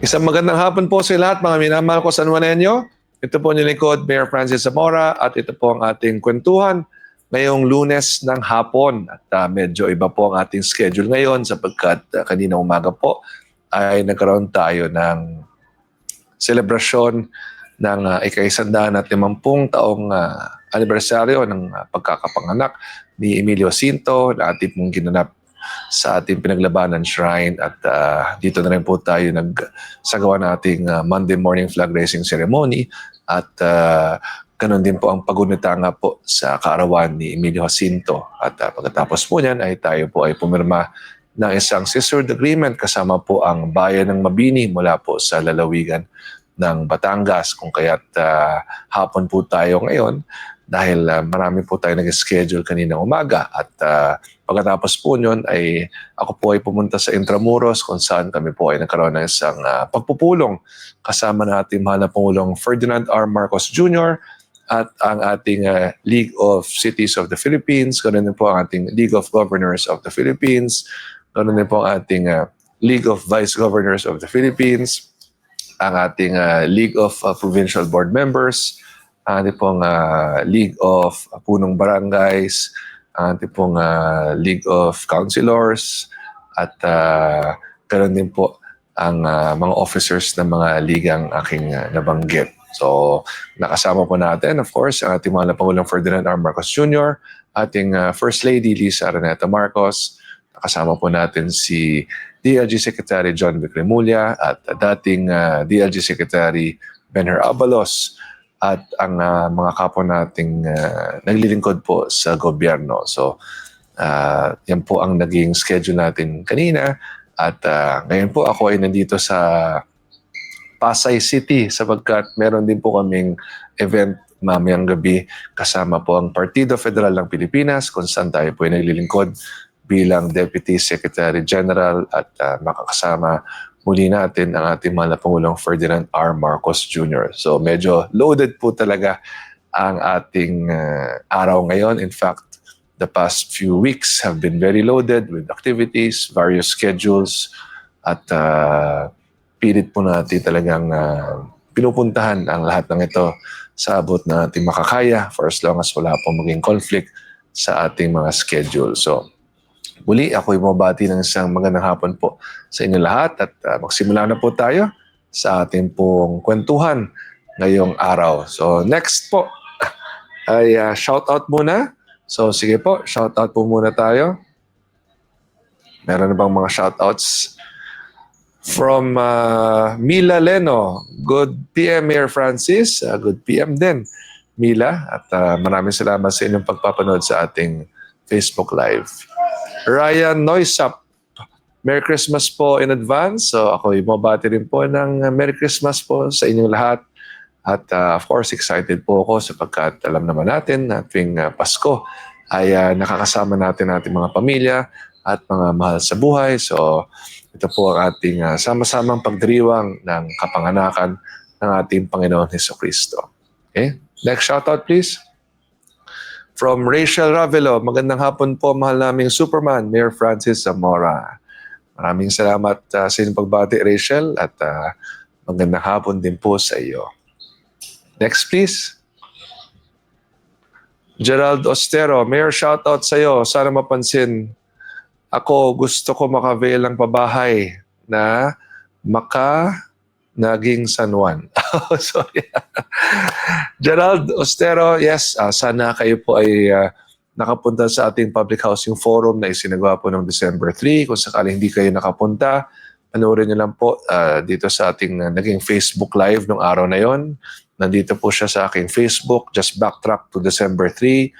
Isang magandang hapon po sa lahat, mga minamahal ko San Juanenyo. Ito po ang lingkod, Mayor Francis Zamora, at ito po ang ating kwentuhan ngayong Lunes ng hapon. At medyo iba po ang ating schedule ngayon sapagkat kanina umaga po ay nagkaroon tayo ng selebrasyon ng ika-150 taong anibersaryo ng pagkakapanganak ni Emilio Jacinto na ating pong ginanap sa ating pinaglabanan shrine at dito na rin po tayo nagsagawa ng ating Monday morning flag raising ceremony at ganun din po ang pagunita nga po sa kaarawan ni Emilio Jacinto at pagkatapos po niyan ay tayo po ay pumirma ng isang sisterhood agreement kasama po ang bayan ng Mabini mula po sa lalawigan ng Batangas kung kaya't hapon po tayo ngayon dahil marami po tayo nag-schedule kaninang umaga at pagkatapos po nyon ay ako po ay pumunta sa Intramuros kung saan kami po ay nagkaroon ng isang pagpupulong kasama ng ating mahal na Pangulong Ferdinand R. Marcos Jr. at ang ating League of Cities of the Philippines, ganoon din po ang ating League of Governors of the Philippines, ganoon din po ang ating League of Vice Governors of the Philippines, ang ating League of Provincial Board Members, ang ating pong League of Punong Barangays, ang ating pong League of Councilors, at ganoon din po ang mga officers ng mga ligang aking nabanggit. So, nakasama po natin, of course, ang ating mahal na Pangulong Ferdinand R. Marcos Jr., ating First Lady Lisa Araneta Marcos, nakasama po natin si DLG Secretary John Vic Remulla at dating DLG Secretary Benher Abalos at ang mga kapwa nating naglilingkod po sa gobyerno. So, yan po ang naging schedule natin kanina at ngayon po ako ay nandito sa Pasay City sapagkat meron din po kaming event mamayang gabi kasama po ang Partido Federal ng Pilipinas kung saan tayo po ay naglilingkod bilang Deputy Secretary General at makakasama muli natin ang ating mahal na Pangulong Ferdinand R. Marcos Jr. So medyo loaded po talaga ang ating araw ngayon. In fact, the past few weeks have been very loaded with activities, various schedules at pilit po natin talagang pinupuntahan ang lahat ng ito sa abot na ating makakaya for as long as wala pong maging conflict sa ating mga schedule. So, muli, ako'y bumabati ng isang magandang hapon po sa inyo lahat at magsimula na po tayo sa ating pong kwentuhan ngayong araw. So, next po ay shoutout muna. So, sige po, shoutout po muna tayo. Meron na bang mga shoutouts? From Mila Leno, good PM Mayor Francis, good PM din Mila at maraming salamat sa inyong pagpapanood sa ating Facebook Live. Ryan Noisap, Merry Christmas po in advance. So ako bumabati rin po ng Merry Christmas po sa inyong lahat at of course excited po ako sapagkat alam naman natin na tuwing Pasko ay nakakasama natin ating mga pamilya at mga mahal sa buhay. So ito po ang ating sama-samang pagdiriwang ng kapanganakan ng ating Panginoon Hesukristo. Okay? Next shoutout please. From Rachel Ravelo, magandang hapon po mahal naming Superman, Mayor Francis Zamora. Maraming salamat sa inyong pagbati Rachel at magandang hapon din po sa iyo. Next please. Gerald Ostero, Mayor shoutout sa iyo. Sana mapansin. Ako gusto ko maka-avail ng pabahay na naging San Juan. So, yeah. Gerald Ostero, yes, sana kayo po ay nakapunta sa ating public housing forum na isinagawa po noong December 3. Kung sakaling hindi kayo nakapunta, panoorin niyo lang po dito sa ating naging Facebook Live noong araw na yon. Nandito po siya sa aking Facebook, just backtrack to December 3.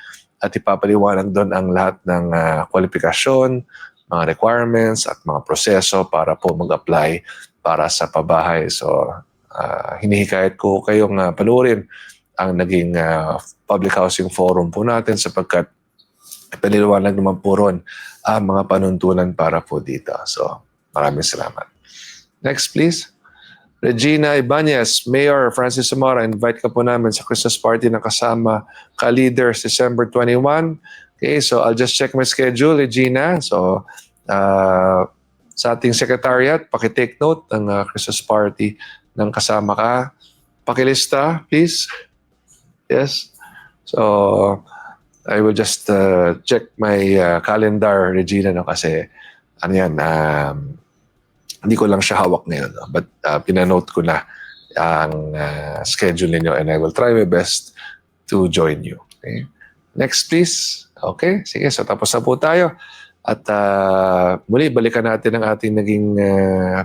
At ipapaliwanag doon ang lahat ng kwalifikasyon, mga requirements at mga proseso para po mag-apply para sa pabahay. So, hinihikayat ko kayong panoorin ang naging public housing forum po natin sapagkat paniliwanag naman po ron ang mga panuntunan para po dito. So, maraming salamat. Next, please. Regina Ibanez, Mayor Francis Zamora, invite ka po namin sa Christmas party na kasama ka-leaders December 21. Okay, so I'll just check my schedule, Regina. So, sa ating secretariat, paki-take note ng Christmas party ng kasama ka. Pakilista, please. Yes. So, I will just check my calendar, Regina, no, kasi ano yan, hindi ko lang siya hawak ngayon. No? But pinanote ko na ang schedule ninyo and I will try my best to join you. Okay? Next, please. Okay, sige. So, tapos na po tayo. At muli, balikan natin ang ating naging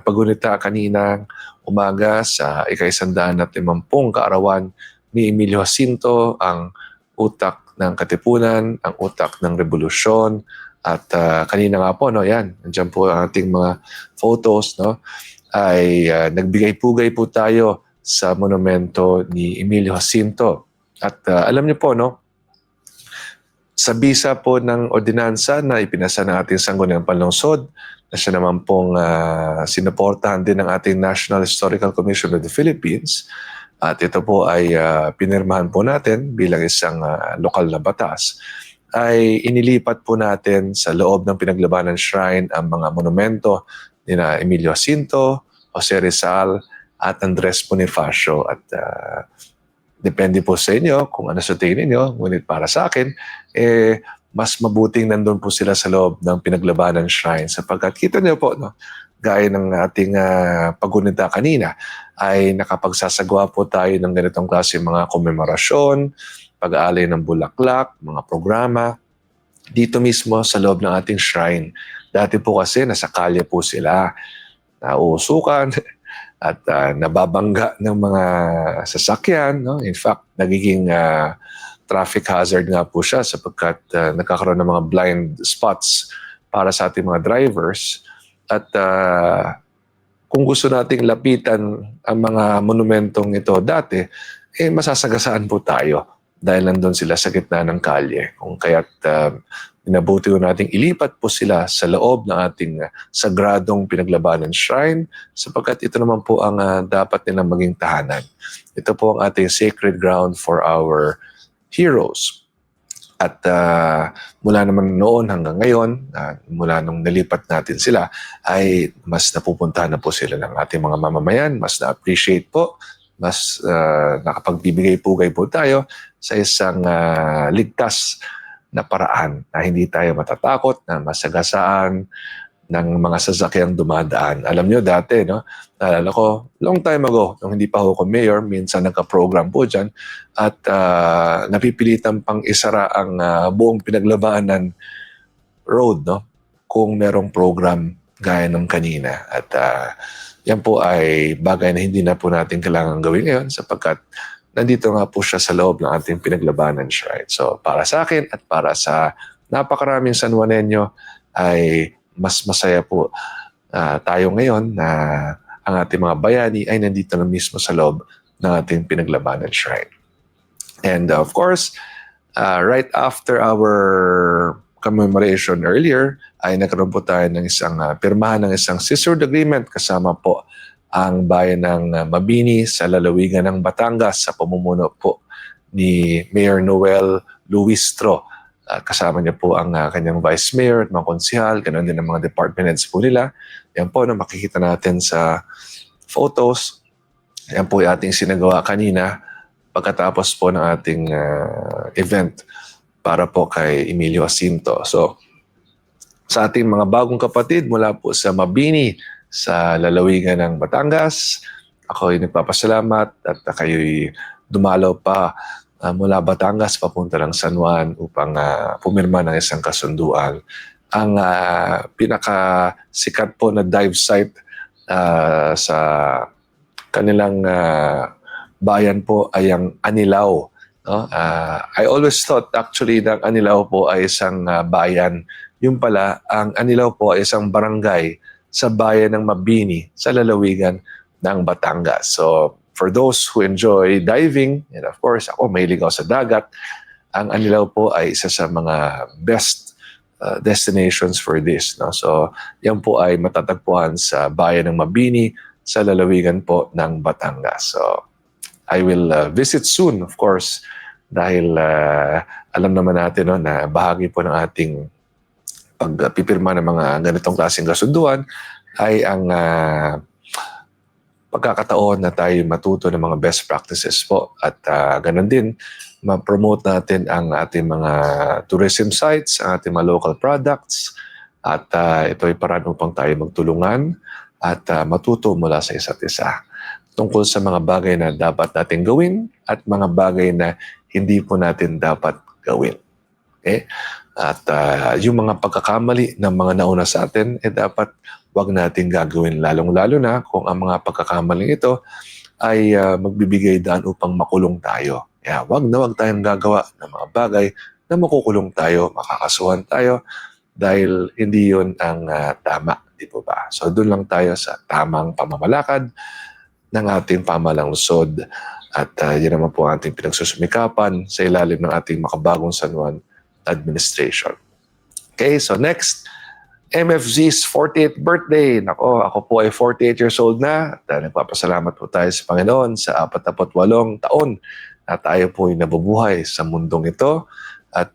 pagunita kaninang umaga sa ika-150 kaarawan ni Emilio Jacinto, ang utak ng Katipunan, ang utak ng Revolusyon. At kanina nga po, no, yan, nandiyan po ang ating mga photos, no, ay nagbigay-pugay po tayo sa monumento ni Emilio Jacinto. At alam niyo po, no, sa bisa po ng ordinansa na ipinasa ng ating Sangguniang Panlungsod, na siya naman pong sinuportahan din ng ating National Historical Commission of the Philippines, at ito po ay pinirmahan po natin bilang isang lokal na batas, ay inilipat po natin sa loob ng Pinaglabanan Shrine ang mga monumento ni na Emilio Jacinto, Jose Rizal, at Andres Bonifacio. At depende po sa inyo kung ano sa tingin niyo, ngunit para sa akin, mas mabuting nandun po sila sa loob ng Pinaglabanan Shrine sapagkat kita niyo po, no, gaya ng ating pagunita kanina, ay nakapagsasagawa po tayo ng ganitong klase mga komemorasyon, pag-aalay ng bulaklak, mga programa, dito mismo sa loob ng ating shrine. Dati po kasi nasa kalye po sila, nauusukan, at nababangga ng mga sasakyan. No? In fact, nagiging traffic hazard nga po siya sapagkat nagkakaroon ng mga blind spots para sa ating mga drivers. At kung gusto nating lapitan ang mga monumentong ito dati, masasagasaan po tayo dahil nandun sila sa gitna ng kalye. Kung kaya't inabuti ko nating ilipat po sila sa loob ng ating sagradong Pinaglabanan Shrine sapagkat ito naman po ang dapat nilang maging tahanan. Ito po ang ating sacred ground for our heroes. At mula naman noon hanggang ngayon, mula nung nalipat natin sila, ay mas napupuntahan na po sila ng ating mga mamamayan, mas na-appreciate po, mas nakapagbibigay-pugay po tayo sa isang ligtas na paraan na hindi tayo matatakot, na masagasaan ng mga sasakyang dumadaan. Alam nyo dati, no? Naalala ko, long time ago, nung hindi pa ako mayor, minsan nagka-program po dyan at napipilitan pang isara ang buong Pinaglabanan Road, no? Kung merong program gaya ng kanina. At yan po ay bagay na hindi na po natin kailangan gawin ngayon sapagkat nandito nga po siya sa loob ng ating Pinaglabanan Shrine. So para sa akin at para sa napakaraming San Juanenyo ay mas masaya po tayo ngayon na ang ating mga bayani ay nandito na mismo sa loob ng ating Pinaglabanan Shrine. And of course, right after our commemoration earlier, ay nagkaroon po tayo ng isang pirmahan ng isang sisterhood agreement kasama po ang bayan ng Mabini sa lalawigan ng Batangas sa pamumuno po ni Mayor Noel Luistro. Kasama niya po ang kanyang vice mayor at mga konsihal, ganoon din ang mga department heads po nila. Yan po na makikita natin sa photos. Yan po yung ating sinagawa kanina pagkatapos po ng ating event para po kay Emilio Jacinto. So, sa ating mga bagong kapatid mula po sa Mabini, sa lalawigan ng Batangas, ako'y nagpapasalamat at kayo'y dumalaw pa mula Batangas papunta ng San Juan upang pumirma ng isang kasunduan. Ang pinakasikat po na dive site sa kanilang bayan po ay ang Anilao. No? I always thought actually na ang Anilao po ay isang bayan. Yung pala, ang Anilao po ay isang barangay sa bayan ng Mabini sa lalawigan ng Batangas. So, for those who enjoy diving, and of course, ako mahilig ako sa dagat, ang Anilao po ay isa sa mga best destinations for this. No? So, yan po ay matatagpuan sa bayan ng Mabini sa lalawigan po ng Batangas. So, I will visit soon, of course, dahil alam naman natin no, na bahagi po ng ating pagpipirma ng mga ganitong klaseng kasunduan ay ang pagkakataon na tayo matuto ng mga best practices po at ganun din ma-promote natin ang ating mga tourism sites, ang ating mga local products at ito ay paraan upang tayo magtulungan at matuto mula sa isa't isa tungkol sa mga bagay na dapat natin gawin at mga bagay na hindi po natin dapat gawin. Okay? At yung mga pagkakamali ng mga nauna sa atin, dapat wag natin gagawin lalong-lalo na kung ang mga pagkakamaling ito ay magbibigay daan upang makulong tayo. Kaya wag na wag tayong gagawa ng mga bagay na makukulong tayo, makakasuhan tayo dahil hindi yun ang tama, di po ba? So doon lang tayo sa tamang pamamalakad ng ating pamahalang lungsod at yun naman po ang ating pinagsusumikapan sa ilalim ng ating makabagong San Juan administration. Okay, so next, MFZ's 48th birthday. Nako, ako po ay 48 years old na at nagpapasalamat po tayo sa Panginoon sa 48 taon na tayo po ay nabubuhay sa mundong ito at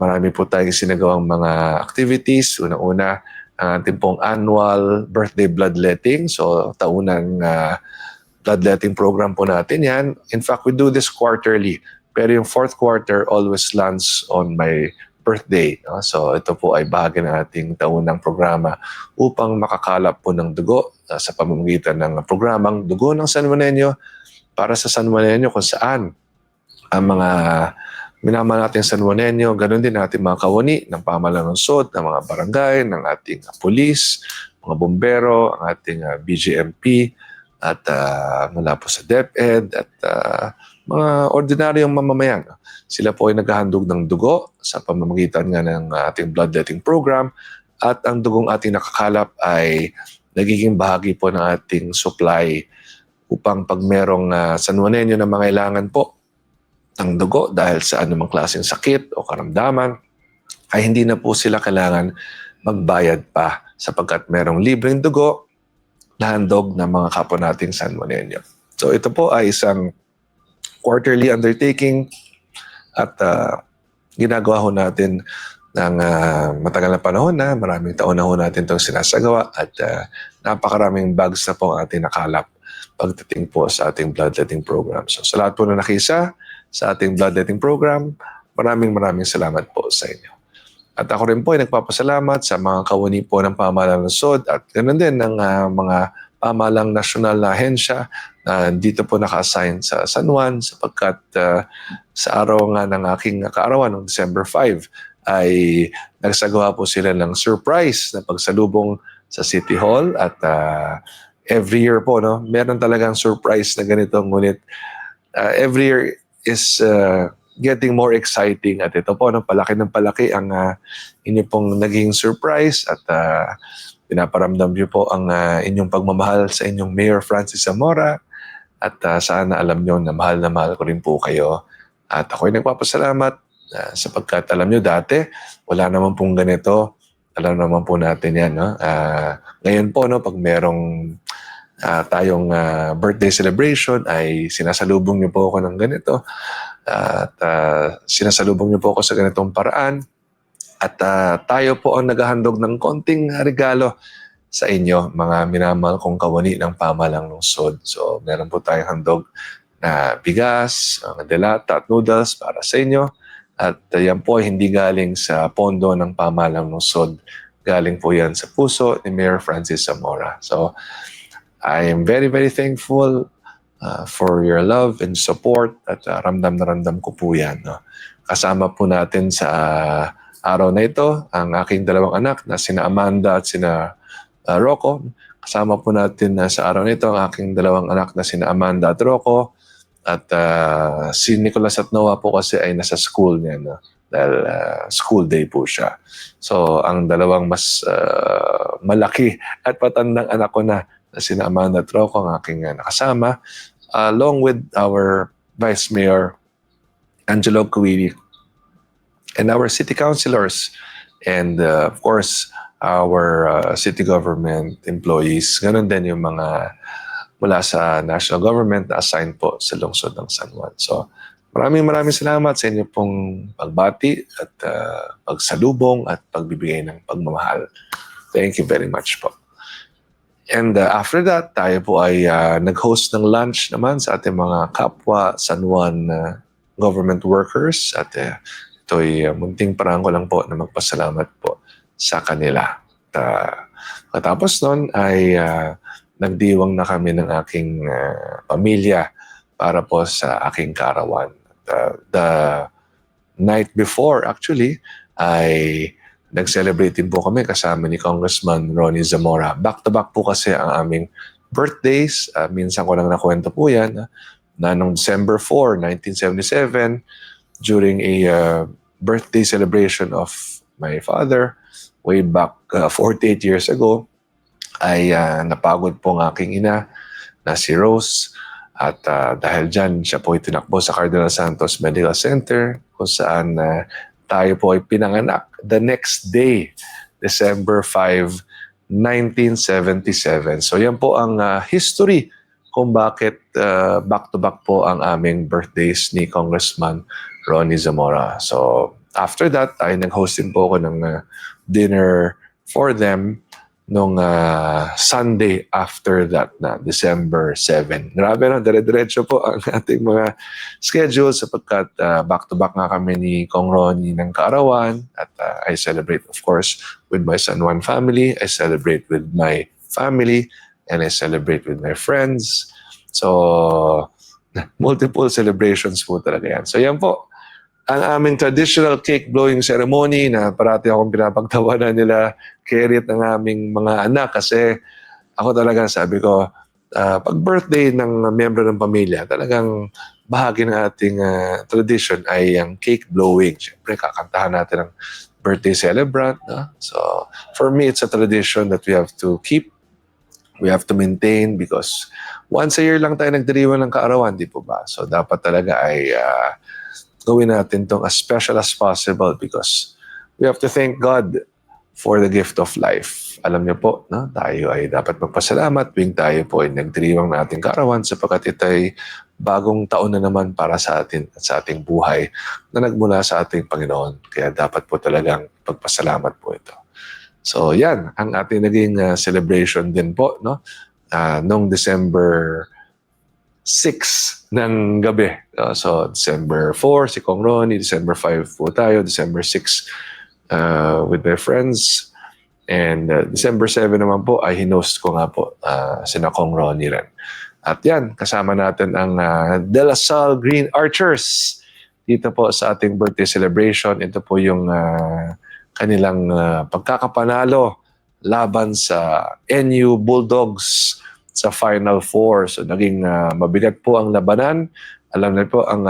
marami po tayong sinagawang mga activities. Unang-una, ang ating pong annual birthday bloodletting. So, taunang bloodletting program po natin yan. In fact, we do this quarterly. Pero yung fourth quarter always lands on my birthday. No? So ito po ay bahagi ng ating taunang programa upang makakalap po ng dugo sa pamamagitan ng programang Dugo ng San Juanenyo para sa San Juanenyo kung saan ang mga minamahal natin San Juanenyo, ganun din ating mga kawani ng pamahalaan ng lungsod, ng mga barangay, ng ating pulis, mga bombero, ang ating BGMP at mula po sa DepEd at mga ordinaryong mamamayan. Sila po ay naghahandog ng dugo sa pamamagitan nga ng ating bloodletting program at ang dugong ating nakakalap ay nagiging bahagi po ng ating supply upang pag merong San Juanenyo na mangailangan po ng dugo dahil sa anumang klaseng sakit o karamdaman ay hindi na po sila kailangan magbayad pa sapagkat merong libreng dugo na handog ng mga kapwa nating San Juanenyo. So ito po ay isang quarterly undertaking at ginagawa ho natin ng matagal na panahon na, maraming taon na ho natin itong sinasagawa at napakaraming bags na po ang ating nakalap pagdating po sa ating bloodletting program. So sa lahat po na nakisa sa ating bloodletting program, maraming salamat po sa inyo. At ako rin po ay nagpapasalamat sa mga kawani po ng pamahalang lungsod at ganoon din ng mga pamahalang nasyonal na ahensya na dito po naka-assign sa San Juan sapagkat sa araw nga ng aking kaarawan noong December 5 ay nagsagawa po sila ng surprise na pagsalubong sa City Hall at every year po no meron talagang surprise na ganito ngunit every year is getting more exciting at ito po no palaki ng palaki ang inyo pong naging surprise at pinaparamdam niyo po ang inyong pagmamahal sa inyong Mayor Francis Zamora at sana alam niyo na mahal ko rin po kayo. At ako'y nagpapasalamat sapagkat alam niyo dati, wala naman pong ganito. Alam naman po natin yan. No? Ngayon po, no, pag merong tayong birthday celebration ay sinasalubong niyo po ako ng ganito. At sinasalubong niyo po ako sa ganitong paraan. At tayo po ang naghahandog ng konting regalo sa inyo, mga minamahal kong kawani ng pamahalang lungsod. So, meron po tayong handog na bigas, mga delata at noodles para sa inyo. At yan po ay hindi galing sa pondo ng pamahalang lungsod. Galing po yan sa puso ni Mayor Francis Zamora. So, I am very thankful for your love and support at ramdam na ramdam ko po yan. No? Kasama po natin sa araw na ito ang aking dalawang anak na sina Amanda at sina Rocco. Kasama po natin sa araw na ito ang aking dalawang anak na sina Amanda at Rocco. At si Nicholas at Noah po kasi ay nasa school niya. No? Dahil school day po siya. So ang dalawang mas malaki at patandang anak ko na sina Amanda at Rocco ang aking nakasama. Along with our Vice Mayor Angelo Cuili and our city councilors and of course our city government employees. Ganun din yung mga mula sa national government na assigned po sa lungsod ng San Juan. So maraming salamat sa inyo pong pagbati at pagsalubong at pagbibigay ng pagmamahal. Thank you very much po. And after that, tayo po ay nag-host ng lunch naman sa ating mga kapwa San Juan government workers. At ito'y munting parang ko lang po na magpasalamat po sa kanila. At katapos nun ay nagdiwang na kami ng aking pamilya para po sa aking kaarawan. The night before, actually, ay nag-celebrate din po kami kasama ni Congressman Ronnie Zamora. Back-to-back po kasi ang aming birthdays. Minsan ko lang nakwento po yan na noong December 4, 1977, during a birthday celebration of my father, way back 48 years ago, ay napagod po ang aking ina na si Rose. At dahil dyan, siya po itinakbo sa Cardinal Santos Medical Center kung saan tayo po ay pinanganak the next day, December 5, 1977. So yan po ang history kung bakit back-to-back po ang aming birthdays ni Congressman Ronnie Zamora. So after that, ay nag-host din po ako ng dinner for them nung Sunday after that na December 7. Grabe na, dire-diretso po ang ating mga schedule sapagkat back-to-back nga kami ni Kong Ronnie ng kaarawan at I celebrate of course with my San Juan family, I celebrate with my family, and I celebrate with my friends. So, multiple celebrations po talaga yan. So yan po, ang aming traditional cake blowing ceremony na parati akong pinapagtawanan nila Kerit ng aming mga anak kasi ako talaga sabi ko, pag birthday ng miyembro ng pamilya, talagang bahagi ng ating tradition ay ang cake blowing. Siyempre, kakantahan natin ang birthday celebrant. No? So, for me, it's a tradition that we have to keep, we have to maintain because once a year lang tayo nagdiriwan ng kaarawan, di po ba? So, dapat talaga ay gawin natin itong as special as possible because we have to thank God for the gift of life. Alam niyo po, no? Tayo ay dapat magpasalamat tuwing tayo po ay nagdiriwang na ating kaarawan sapagkat ito ay bagong taon na naman para sa atin at sa ating buhay na nagmula sa ating Panginoon. Kaya dapat po talagang pagpasalamat po ito. So yan, ang ating naging celebration din po, no? Noong December 6 ng gabi. So, December 4, si Kong Ronnie. December 5 po tayo. December 6 with my friends. And December 7 naman po ay hinost ko nga po sina Kong Ronnie rin. At yan, kasama natin ang De La Salle Green Archers dito po sa ating birthday celebration. Ito po yung kanilang pagkakapanalo laban sa NU Bulldogs sa Final Four. So naging mabigat po ang labanan. Alam niyo po, ang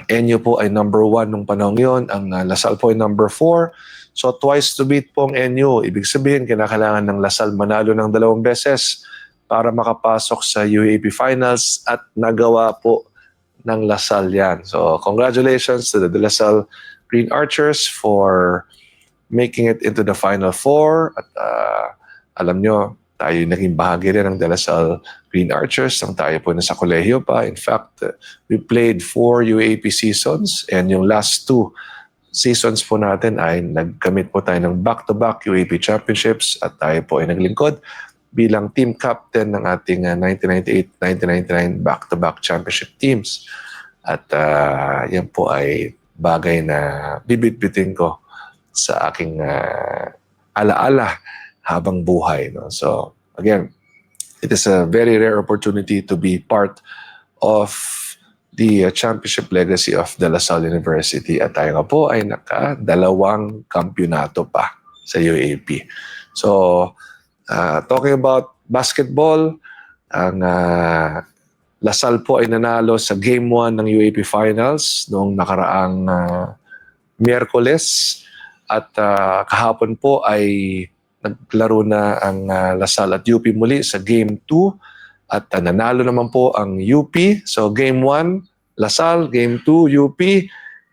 NU po ay number 1 nung panahon yon, ang Lasal po ay number 4. So twice to beat po ang NU. Ibig sabihin, kinakailangan ng Lasal manalo ng 2 beses para makapasok sa UAAP Finals at nagawa po ng Lasal yan. So congratulations to the De La Salle Green Archers for making it into the Final Four. At alam nyo, tayo naging bahagi rin ng De La Salle Green Archers nang tayo po nasa kolehiyo pa. In fact, we played 4 UAAP seasons and yung last 2 seasons po natin ay nagkamit po tayo ng back-to-back UAAP championships at tayo po ay naglingkod bilang team captain ng ating 1998-1999 back-to-back championship teams. At yan po ay bagay na bibit-bitin ko sa aking alaala habang buhay. No? So, again, it is a very rare opportunity to be part of the championship legacy of De La Salle University. At tayo nga po ay naka-2 kampyonato pa sa UAAP. So, talking about basketball, ang La Salle po ay nanalo sa Game 1 ng UAAP Finals noong nakaraang Miyerkules. At kahapon po ay naglaro na ang La Salle at UP muli sa Game 2 at nanalo naman po ang UP. So Game 1, La Salle, Game 2, UP,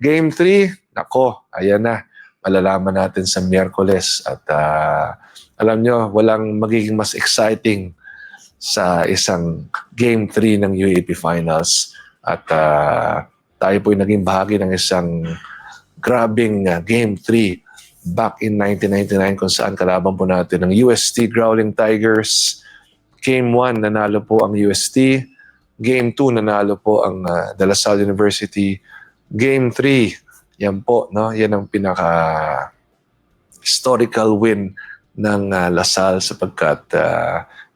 Game 3, nako, ayan na, malalaman natin sa Miyerkules. At alam nyo, walang magiging mas exciting sa isang Game 3 ng UAAP Finals. At tayo po ay naging bahagi ng isang grabing Game 3 back in 1999 kung saan kalaban po natin ng UST Growling Tigers. Game 1, nanalo po ang UST. Game 2, nanalo po ang De La Salle University. Game 3, yan po, no? Yan ang pinaka historical win ng LaSalle sapagkat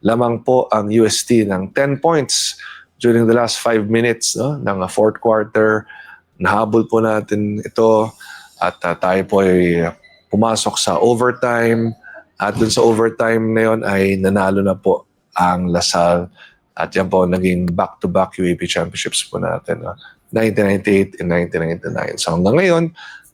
lamang po ang UST ng 10 points during the last 5 minutes, no, ng fourth quarter. Nahabol po natin ito at tayo po ay pumasok sa overtime at dun sa overtime na yon ay nanalo na po ang LaSalle at yan po naging back-to-back UAP championships po natin, no? 1998 and 1999. So hanggang ngayon,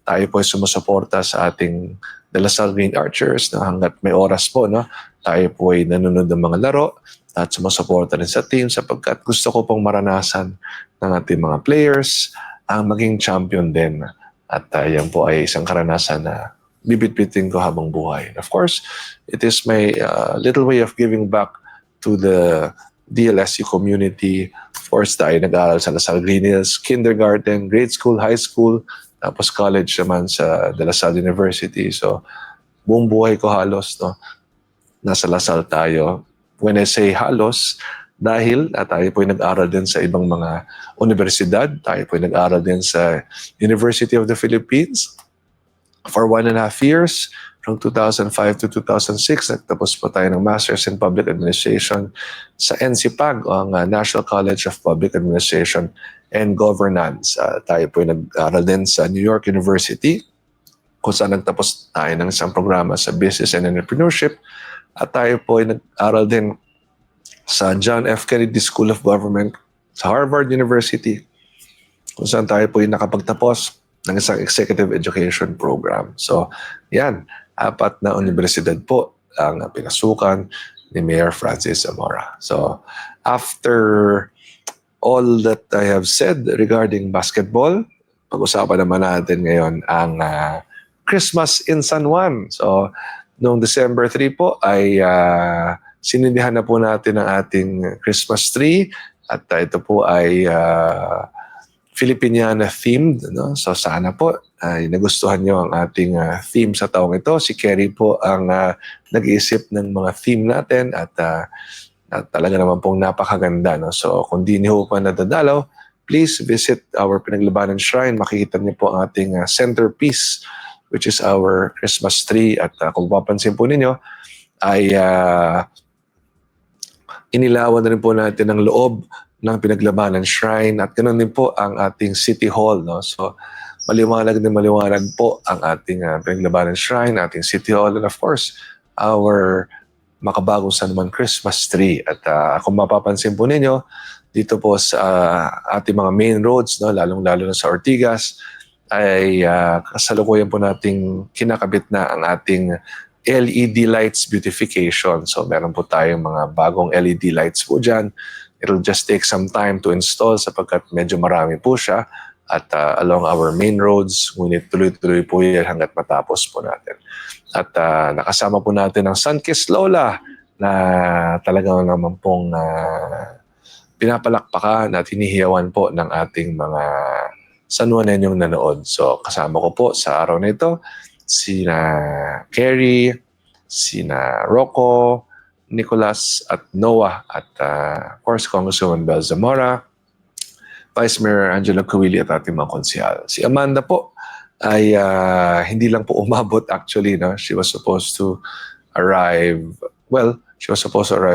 tayo po ay sumusuporta sa ating De La Salle Green Archers, no? Hanggat may oras po, no? Tayo po ay nanonood ng mga laro at sumusuporta rin sa team sapagkat gusto ko pong maranasan ng ating mga players ang maging champion din. At yan po ay isang karanasan na bibit-bitin ko habang buhay. Of course, it is my little way of giving back to the DLSU community. Of course, tayo nag-aaral sa LaSalle Green Hills, kindergarten, grade school, high school, tapos college naman sa De La Salle University. So, buong buhay ko halos, no, nasa LaSalle tayo. When I say halos, dahil tayo po ay nag-aral din sa ibang mga universidad. Tayo po ay nag-aral din sa University of the Philippines for 1.5 years. From 2005 to 2006, nagtapos po tayo ng Masters in Public Administration sa NCPAG, ang National College of Public Administration and Governance. Tayo po ay nag-aral din sa New York University, kung saan nagtapos tayo ng isang programa sa Business and Entrepreneurship. At tayo po ay nag-aral din sa John F. Kennedy School of Government sa Harvard University, kung saan tayo po ay nakapagtapos ng isang executive education program. So, yan. 4 na universidad po ang pinasukan ni Mayor Francis Zamora. So, after all that I have said regarding basketball, pag-usapan naman natin ngayon ang Christmas in San Juan. So, noong December 3 po ay sinindihan na po natin ang ating Christmas tree at ito po ay Filipiniana themed, no? So sana po ay nagustuhan nyo ang ating theme sa taong ito. Si Kerry po ang nag-iisip ng mga theme natin at talaga naman pong napakaganda, no? So kung di niyo pa nadadalaw, please visit our Pinaglabanan Shrine. Makikita niyo po ang ating centerpiece, which is our Christmas tree. At kung papansin po ninyo, ay inilawan na rin po natin ang loob ng Pinaglabanan Shrine at ganoon din po ang ating City Hall, no? So maliwanag po ang ating Pinaglabanan Shrine, ating City Hall, and of course our makabagong San Juan Christmas tree. At kung mapapansin po ninyo dito po sa ating mga main roads, no, lalong-lalo na sa Ortigas, ay kasalukuyan po nating kinakabit na ang ating LED lights beautification. So meron po tayong mga bagong LED lights po dyan. It'll just take some time to install sapagkat medyo marami po siya at along our main roads, ngunit tuloy-tuloy po yan hanggat matapos po natin. At nakasama po natin ang Sunkist Lola na talagang naman pong pinapalakpakan at hinihiyawan po ng ating mga San Juanenyong nanood. So kasama ko po sa araw na ito sina Kerry, sina Rocco, Nicholas at Noah at of course Congresswoman Bel Zamora, Vice Mayor Angelo Coelho at ating mga konsehal. Si Amanda po ay hindi lang po umabot actually, no? She was supposed to arrive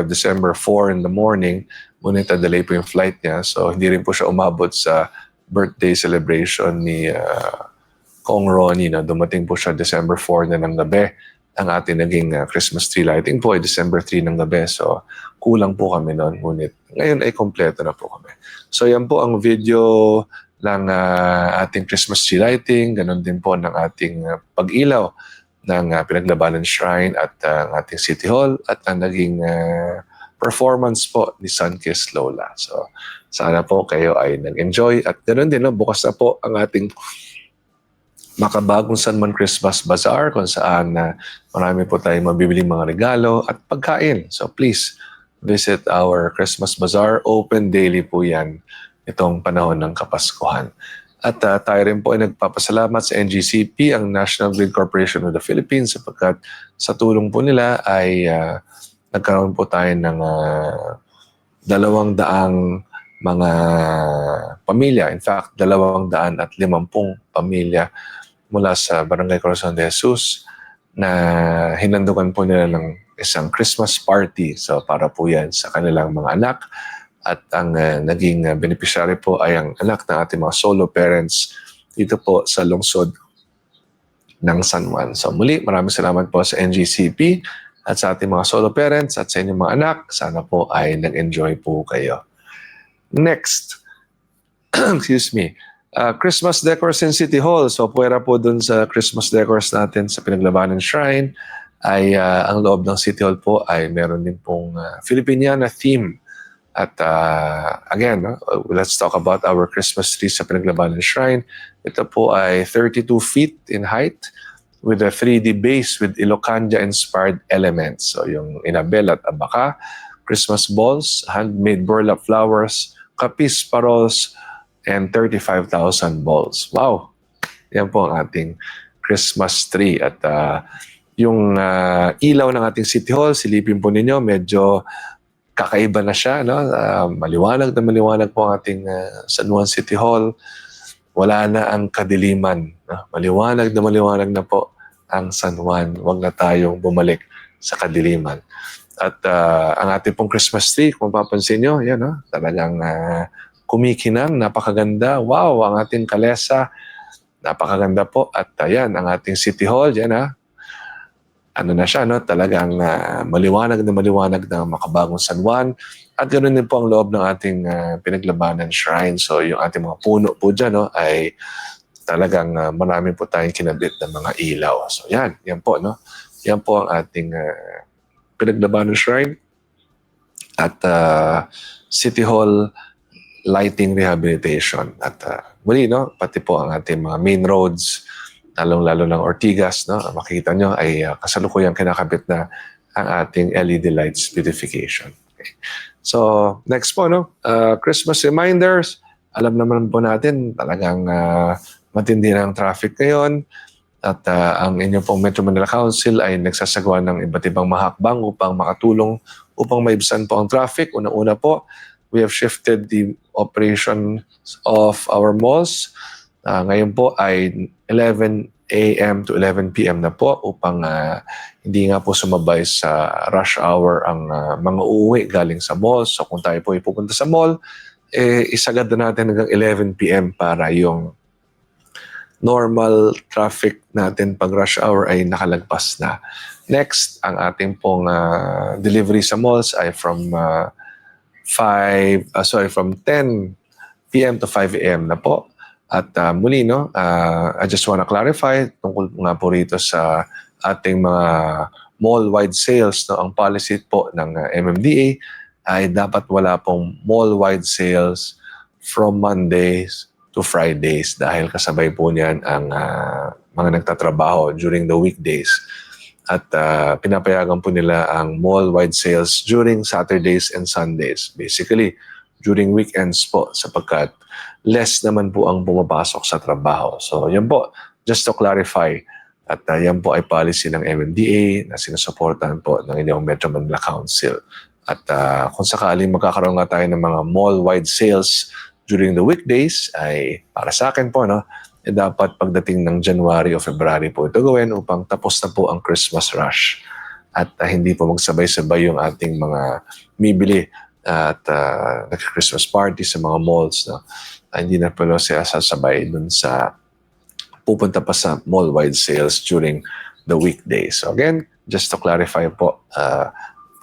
December 4 in the morning, ngunit delay po yung flight niya, so hindi rin po siya umabot sa birthday celebration ni Kong Ronnie, na dumating po siya December 4 na ng gabi. Ang ating naging Christmas tree lighting po ay December 3 ng gabi. So, kulang po kami noon. Ngunit ngayon ay kompleto na po kami. So, yan po ang video ng ating Christmas tree lighting. Ganon din po ng ating pag-ilaw ng Pinaglabanan Shrine at ang ating City Hall at ang naging performance po ni Sunkist Lola. So, sana po kayo ay nag-enjoy at ganon din, no? Bukas na po ang ating makabagong San Juan Christmas Bazaar kung saan marami po tayong mabibiling mga regalo at pagkain. So please visit our Christmas Bazaar. Open daily po yan itong panahon ng Kapaskuhan. At tayo rin po ay nagpapasalamat sa NGCP, ang National Grid Corporation of the Philippines, sapagkat sa tulong po nila ay nagkaroon po tayo ng 200 mga pamilya. In fact, 250 pamilya mula sa Barangay Corazon de Jesus na hinandukan po nila ng isang Christmas party. So para po yan sa kanilang mga anak. At ang naging beneficiary po ay ang anak ng ating mga solo parents dito po sa lungsod ng San Juan. So muli, maraming salamat po sa NGCP at sa ating mga solo parents at sa inyong mga anak. Sana po ay nag-enjoy po kayo. Next, excuse me, Christmas decors in City Hall. So puwera po dun sa Christmas decors natin sa Pinaglabanan Shrine ay ang loob ng City Hall po ay meron din pong Filipiniana theme. At again, let's talk about our Christmas tree sa Pinaglabanan Shrine. Ito po ay 32 feet in height with a 3D base with Ilocania-inspired elements. So yung inabel at abaka, Christmas balls, handmade burlap flowers, kapis, paroles, and 35,000 balls. Wow! Yan po ang ating Christmas tree. At yung ilaw ng ating City Hall, silipin po ninyo, medyo kakaiba na siya, no? Maliwanag na maliwanag po ang ating San Juan City Hall. Wala na ang kadiliman. No? Maliwanag na po ang San Juan. Huwag na tayong bumalik sa kadiliman. At ang ating pong Christmas tree, kung papansin nyo, yan, no? Talagang kumikinang, napakaganda. Wow, ang ating kalesa, napakaganda po. At yan, ang ating City Hall, yan, ha? Ano na siya, no? Talagang maliwanag na makabagong San Juan. At ganoon din po ang loob ng ating Pinaglabanan Shrine. So yung ating mga puno po dyan, no, ay talagang marami po tayong kinabit ng mga ilaw. So yan po, no? Yan po ang ating Pinaglabanan Shrine at City Hall lighting rehabilitation. At muli, no, pati po ang ating mga main roads, lalong-lalo ng Ortigas, no? Makikita nyo ay kasalukuyang kinakabit na ang ating LED lights beautification. Okay. So, next po, no? Christmas reminders. Alam naman po natin, talagang matindi na ang traffic ngayon. At ang inyong pong Metro Manila Council ay nagsasagawa ng iba't ibang mahakbang upang makatulong, upang maibsan po ang traffic. Una-una po, we have shifted the operation of our malls. Ngayon po ay 11 a.m. to 11 p.m. na po upang hindi nga po sumabay sa rush hour ang mga uuwi galing sa mall. So kung tayo po ipupunta sa mall, isagad na natin hanggang 11 p.m. para yung normal traffic natin pag rush hour ay nakalagpas na. Next, ang ating pong delivery sa malls ay from 10 p.m. to 5 a.m. na po. At muli, no, I just want to clarify tungkol nga po rito sa ating mga mall-wide sales. No, ang policy po ng MMDA ay dapat wala pong mall-wide sales from Mondays to Fridays dahil kasabay po niyan ang mga nagtatrabaho during the weekdays. At pinapayagan po nila ang mall-wide sales during Saturdays and Sundays. Basically, during weekends po sapagkat less naman po ang bumapasok sa trabaho. So yan po, just to clarify. At yan po ay policy ng MMDA na sinusuportahan po ng inyong Metro Manila Council. At kung sakaling magkakaroon nga tayo ng mga mall-wide sales during the weekdays, ay para sa akin po, no, dapat pagdating ng January o February po ito gawin upang tapos na po ang Christmas rush. At hindi po magsabay-sabay yung ating mga bibili at Christmas party sa mga malls, no? Hindi na pala siya sasabay dun sa pupunta pa sa mall-wide sales during the weekdays. So again, just to clarify po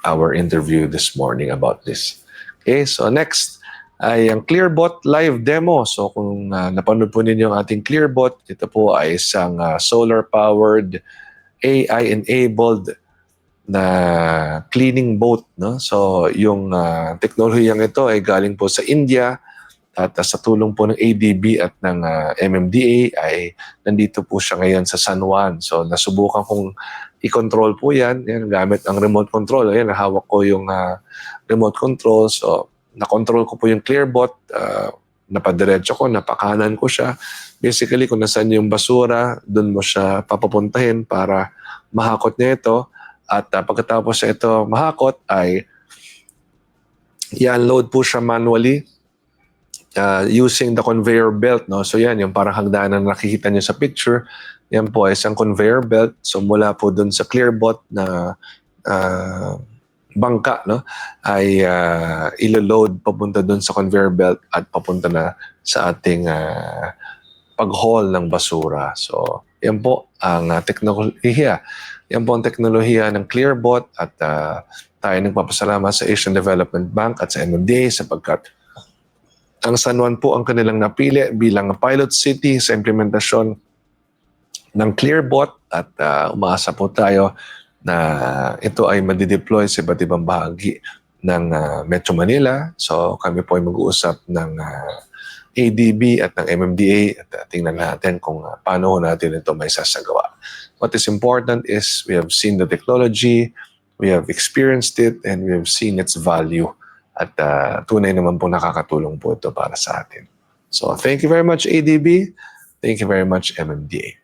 our interview this morning about this. Okay, so next ay ang Clearbot live demo. So kung napanood po ninyo ang ating Clearbot, ito po ay isang solar-powered, AI-enabled na cleaning boat, no? So yung teknolohiyang ito ay galing po sa India at sa tulong po ng ADB at ng MMDA ay nandito po siya ngayon sa San Juan. So nasubukan kong i-control po yan gamit ang remote control. Ayan, hawak ko yung remote control. So na-control ko po yung Clearbot napadiretso ko, napakanan ko siya. Basically, kung nasaan yung basura, doon mo siya papapuntahin para mahakot niya ito. At pagkatapos siya ito mahakot, ay i-unload po siya manually using the conveyor belt. No? So yan, yung parang hagdanan na nakikita niyo sa picture, yan po ay isang conveyor belt. So mula po doon sa Clearbot na bangka, no, ay ilo-load papunta doon sa conveyor belt at papunta na sa ating pag-haul ng basura. So yan po ang teknolohiya. Yan po ang teknolohiya ng Clearbot at tayo nagpapasalamat sa Asian Development Bank at sa MMDA sapagkat ang San Juan po ang kanilang napili bilang pilot city sa implementasyon ng Clearbot at umaasa po tayo na ito ay madideploy sa iba't ibang bahagi ng Metro Manila. So kami po ay mag-uusap ng ADB at ng MMDA at tingnan natin kung paano natin ito may sasagawa. What is important is we have seen the technology, we have experienced it, and we have seen its value. At tunay naman po nakakatulong po ito para sa atin. So thank you very much ADB, thank you very much MMDA.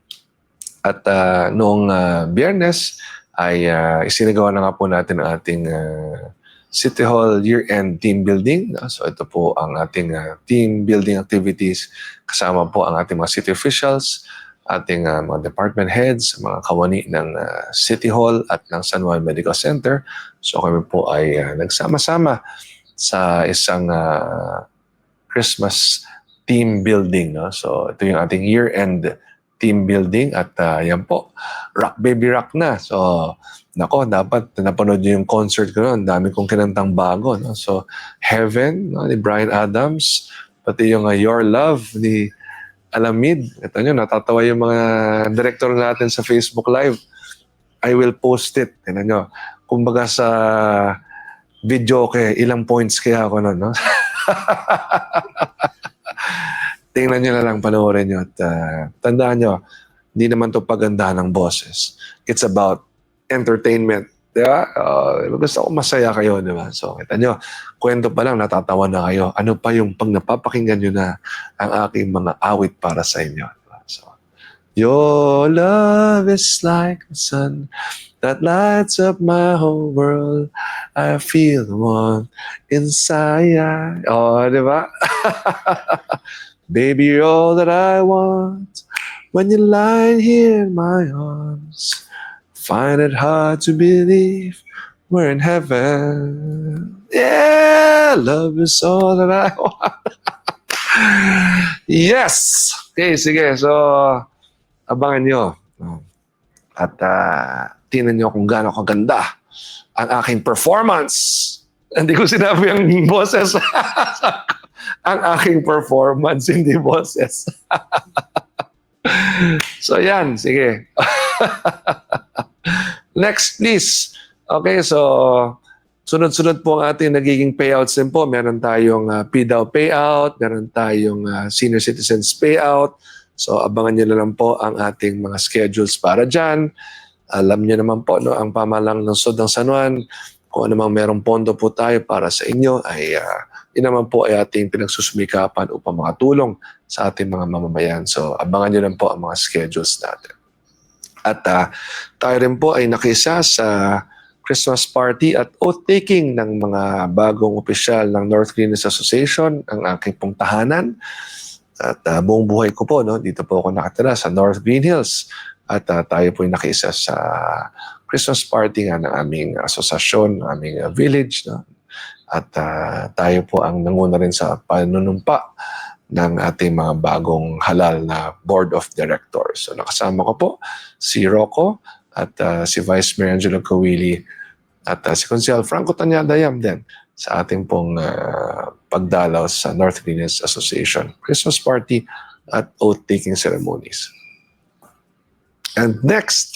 At noong Biyernes ay isinagawa na nga po natin ang ating City Hall year-end team building. So ito po ang ating team building activities. Kasama po ang ating mga city officials, ating mga department heads, mga kawani ng City Hall at ng San Juan Medical Center. So kami po ay nagsama-sama sa isang Christmas team building. No? So ito yung ating year-end team building at yan po, Rock Baby Rock na. So nako, dapat napanood nyo yung concert ko noon. Dami kong kinantang bago. No? So Heaven, no, ni Bryan Adams, pati yung Your Love ni Alamid. Ito nyo, natatawa yung mga director natin sa Facebook Live. I will post it. Tignan nyo. Kumbaga sa video ilang points kaya ako noon, no? Tingnan nyo na lang, panoorin nyo. At tandaan nyo, hindi naman to pagandahan ng boses. It's about entertainment. Di ba? Gusto ko masaya kayo, di ba? So, kita nyo, kwento pa lang, natatawa na kayo. Ano pa yung pag napapakinggan nyo na ang aking mga awit para sa inyo. Diba? So, your love is like the sun that lights up my whole world. I feel the one inside. Oh, di ba? Baby, you're all that I want. When you lie here in my arms, find it hard to believe we're in heaven. Yeah, love is all that I want. Yes! Okay, sige. So, abangan nyo. At tingnan nyo kung gaano kaganda ang aking performance. Hindi ko sinabi ang boses. Ang aking performance, hindi boses. So yan, sige. Next, please. Okay, so sunod-sunod po ang ating nagiging payouts din po. Meron tayong PDAO payout, meron tayong senior citizens payout. So abangan nyo na lang po ang ating mga schedules para dyan. Alam nyo naman po, no, ang pamahalaan ng Lungsod ng San Juan, kung anumang merong pondo po tayo para sa inyo, ay yun naman po ay ating pinagsusumikapan upang makatulong sa ating mga mamamayan. So abangan nyo lang po ang mga schedules natin. At tayo rin po ay nakisa sa Christmas party at oath-taking ng mga bagong opisyal ng North Green Hills Association, ang aking pong tahanan. At buong buhay ko po, no, dito po ako nakatira sa North Green Hills. At tayo po ay nakisa sa Christmas party nga ng aming asosasyon, ng aming village. No? At tayo po ang nanguna rin sa panunumpa ng ating mga bagong halal na Board of Directors. So nakasama ko po si Rocco at si Vice Mayor Angelo Kawili at si Consel Franco Tanyadayam din sa ating pong pagdalaw sa North Green Hills Association Christmas party at oath-taking ceremonies. And next,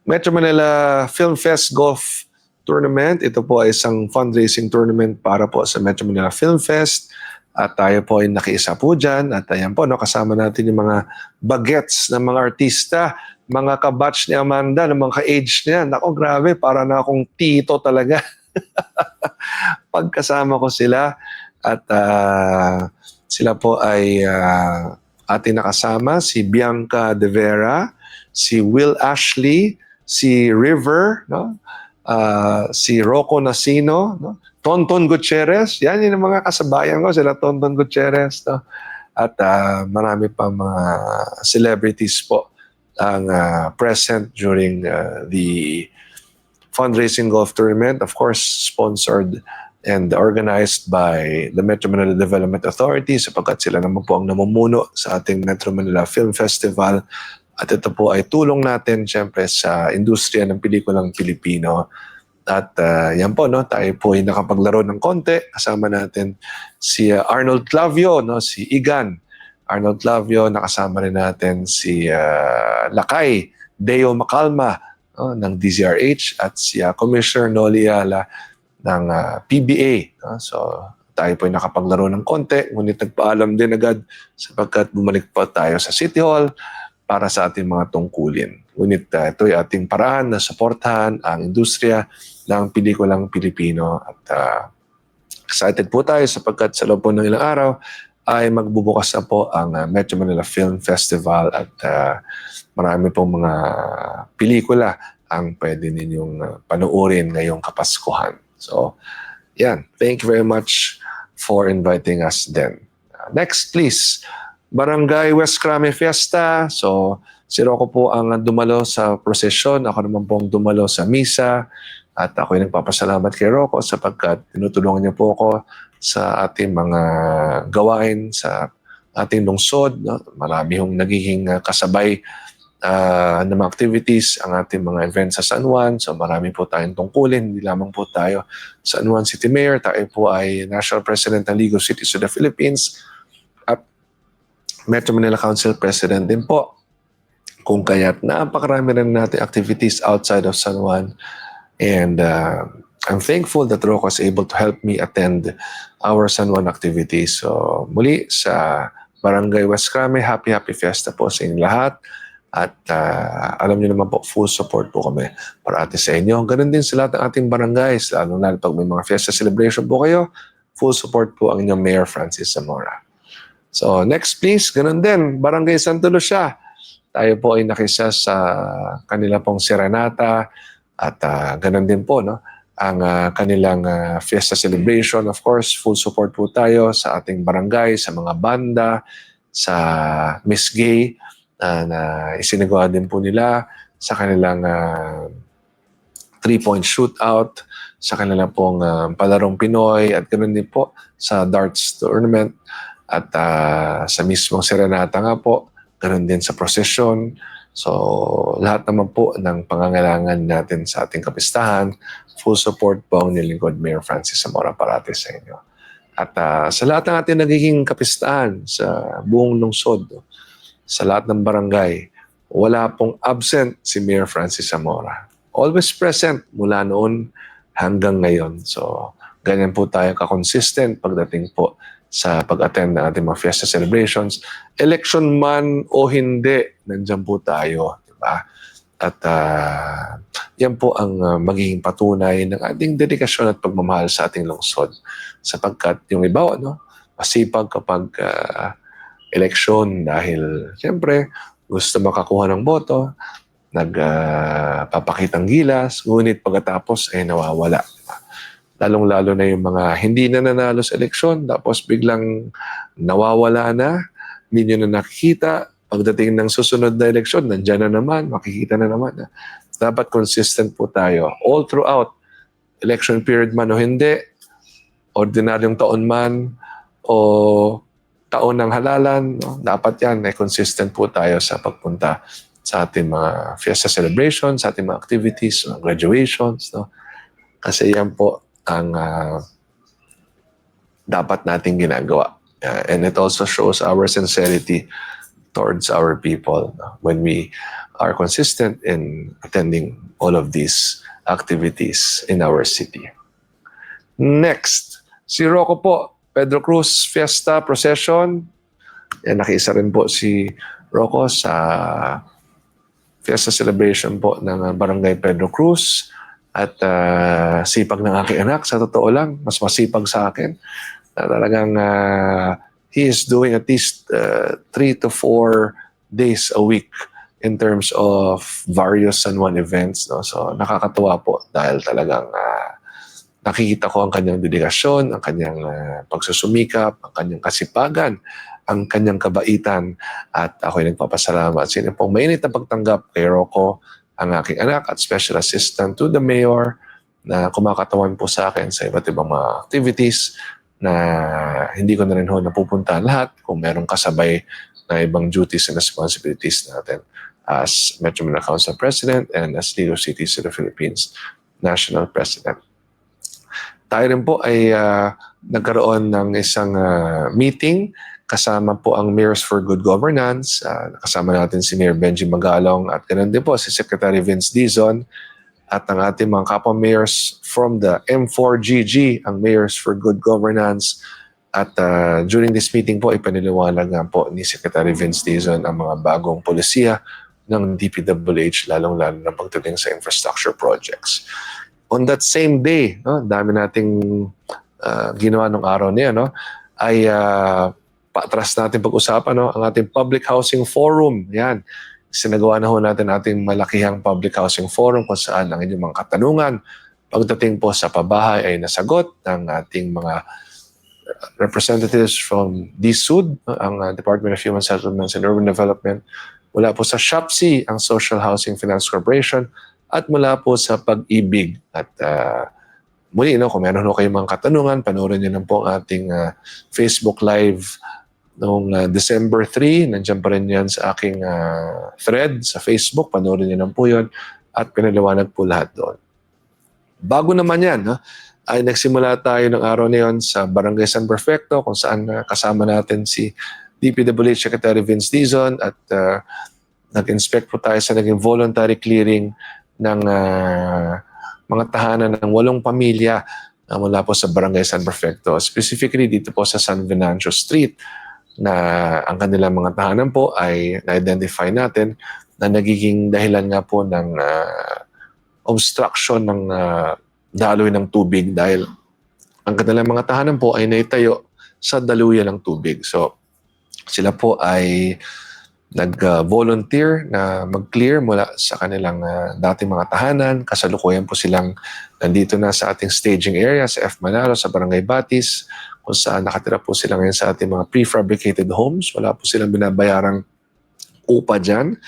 Metro Manila Film Fest Golf Tournament. Ito po ay isang fundraising tournament para po sa Metro Manila Film Fest. At tayo po ay nakiisa po dyan. At ayan po, no, kasama natin yung mga bagets ng mga artista, mga kabatch ni Amanda, ng mga ka-age niya. Nako, grabe, para na akong tito talaga. Pagkasama ko sila. At Sila po ay ating nakasama, si Bianca De Vera, si Will Ashley, si River, no? Si Rocco Nasino, no? Tonton Gutierrez, yan yung mga kasabayan ko, sila Tonton Gutierrez, no? At marami pa mga celebrities po ang present during the fundraising golf tournament, of course, sponsored and organized by the Metro Manila Development Authority sapagkat sila naman po ang namumuno sa ating Metro Manila Film Festival. At ito po ay tulong natin siyempre sa industriya ng pelikulang Pilipino. At yan po, no, tayo po ay nakapaglaro ng konti. Kasama natin si Arnold Clavio, no, si Igan. Arnold Clavio, nakasama rin natin si Lakay Deo Macalma, ng DZRH at si Commissioner Noli Ala ng PBA. So tayo po ay nakapaglaro ng konti, ngunit nagpaalam din agad sapagkat bumalik pa tayo sa City Hall para sa ating mga tungkulin. Ngunit ito ay ating paraan na suportahan ang industriya ng pelikulang Pilipino. At excited po tayo sapagkat sa loob po ng ilang araw ay magbubukas na po ang Metro Manila Film Festival at marami pong mga pelikula ang pwede ninyong panuorin ngayong Kapaskuhan. So, yan. Thank you very much for inviting us then. Next, please. Barangay West Crame Fiesta. So, si Rocco po ang dumalo sa prosesyon. Ako naman pong dumalo sa misa. At ako ay nagpapasalamat kay Rocco sapagkat tinutulungan niya po ako sa ating mga gawain sa ating lungsod. No? Marami hong nagiging kasabay ng mga activities ang ating mga events sa San Juan. So marami po tayong tungkulin. Hindi lamang po tayo San Juan City Mayor. Tayo po ay National President ng League of Cities of the Philippines at Metro Manila Council President din po. Kung kaya't napakarami rin natin activities outside of San Juan. And I'm thankful that Rocco was able to help me attend our San Juan activities. So muli sa Barangay West Crame, happy fiesta po sa inyong lahat. At alam niyo naman po, full support po kami para ate sa inyo. Ganun din sa lahat ng ating barangays, lalo na pag may mga fiesta celebration po kayo, full support po ang inyong Mayor Francis Zamora. So next please, ganun din, Barangay Santa Lucia. Tayo po ay nakisa sa kanila pong serenata at ganun din po, no? Ang kanilang fiesta celebration. Of course, full support po tayo sa ating barangay, sa mga banda, sa Miss Gay, na isinagawa din po nila sa kanilang 3-point shootout, sa kanilang pong palarong Pinoy at ganoon din po sa darts tournament at sa mismong serenata nga po, ganoon din sa procession. So lahat naman po ng pangangailangan natin sa ating kapistahan, full support po ang nilingkod Mayor Francis Zamora parati sa inyo. At sa lahat ng ating nagiging kapistahan sa buong lungsod, sa lahat ng barangay, wala pong absent si Mayor Francis Zamora. Always present mula noon hanggang ngayon. So, ganyan po tayo ka-consistent pagdating po sa pag-attend ng ating mga fiesta celebrations. Election man o hindi, nandiyan po tayo. Diba? At yan po ang magiging patunay ng ating dedikasyon at pagmamahal sa ating lungsod. Sapagkat yung iba, no, masipag kapag eleksyon dahil siyempre gusto makakuha ng boto, nagpapakitang gilas, ngunit pagkatapos ay nawawala. Lalong-lalo na yung mga hindi na nanalo sa eleksyon, tapos biglang nawawala na, hindi nyo na nakikita. Pagdating ng susunod na eleksyon, nandyan na naman, makikita na naman. Dapat consistent po tayo. All throughout, election period man o hindi, ordinaryong taon man, o taon ng halalan, no? Dapat yan, ay consistent po tayo sa pagpunta sa ating mga fiesta celebrations, sa ating mga activities, mga graduations. No? Kasi yan po ang dapat nating ginagawa. And it also shows our sincerity towards our people, no? When we are consistent in attending all of these activities in our city. Next, si Rocco po, Pedro Cruz Fiesta Procession. Yan, nakiisa rin po si Rocco sa Fiesta Celebration po ng Barangay Pedro Cruz. At sipag ng aking anak, sa totoo lang, mas masipag sa akin. Talagang he is doing at least 3 to 4 days a week in terms of various San Juan events. No? So nakakatuwa po dahil talagang nakikita ko ang kanyang dedikasyon, ang kanyang pagsusumikap, ang kanyang kasipagan, ang kanyang kabaitan, at ako'y nagpapasalamat sa inyo pong mainit na pagtanggap kay Rocco, ang aking anak at special assistant to the mayor, na kumakatawan po sa akin sa iba't ibang mga activities na hindi ko na rin ho napupuntahan lahat kung merong kasabay na ibang duties and responsibilities natin as Metro Manila Council President and as League of Cities of the Philippines National President. Tayo rin po ay nagkaroon ng isang meeting kasama po ang Mayors for Good Governance. Kasama natin si Mayor Benji Magalong at ganoon din po si Secretary Vince Dizon at ang ating mga kapwa-mayors from the M4GG, ang Mayors for Good Governance. At during this meeting po, ipaniliwanag nga po ni Secretary Vince Dizon ang mga bagong polisiya ng DPWH, lalong-lalo na pagdating sa infrastructure projects. On that same day, no, dami nating ginawa nung araw niya, no, ay patras natin pag-usapan, no, ang ating Public Housing Forum. Yan, sinagawa na ho natin ating malakihang Public Housing Forum kung saan ang inyong mga katanungan pagdating po sa pabahay ay nasagot ng ating mga representatives from DSUD, ang Department of Human Settlements and Urban Development, mula po sa SHOPSI, ang Social Housing Finance Corporation, at mula po sa Pag-ibig. At muli, no, kung meron kayong mga katanungan, panoorin niyo lang po ang ating Facebook Live noong December 3. Nandiyan pa rin yan sa aking thread sa Facebook. Panoorin niyo lang po yun at pinaliwanag po lahat doon. Bago naman yan, no, ay nagsimula tayo ng araw na yun sa Barangay San Perfecto kung saan kasama natin si DPWH Secretary Vince Dizon at nag-inspect po tayo sa naging voluntary clearing ng mga tahanan ng 8 pamilya mula po sa Barangay San Perfecto. Specifically dito po sa San Venancio Street na ang kanilang mga tahanan po ay na-identify natin na nagiging dahilan nga po ng obstruction ng daloy ng tubig dahil ang kanilang mga tahanan po ay naitayo sa daluyan ng tubig. So sila po ay nag-volunteer na mag-clear mula sa kanilang dating mga tahanan. Kasalukuyan po silang nandito na sa ating staging area sa F. Manalo, sa Barangay Batis, kung saan nakatira po sila ngayon sa ating mga prefabricated homes. Wala po silang binabayarang upa dyan.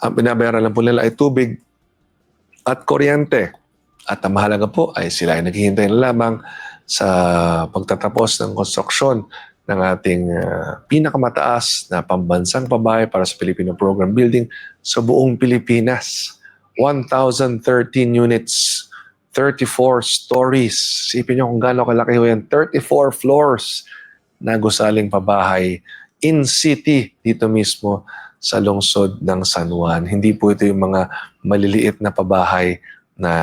Ang binabayaran lang po nila ay tubig at kuryente. At ang mahalaga po ay sila ay naghihintay na lamang sa pagtatapos ng konstruksyon ng ating pinakamataas na pambansang pabahay para sa Filipino Program Building sa buong Pilipinas. 1,013 units, 34 stories. Isipin nyo kung gaano kalaki ho yan. 34 floors na gusaling pabahay in city dito mismo sa lungsod ng San Juan. Hindi po ito yung mga maliliit na pabahay na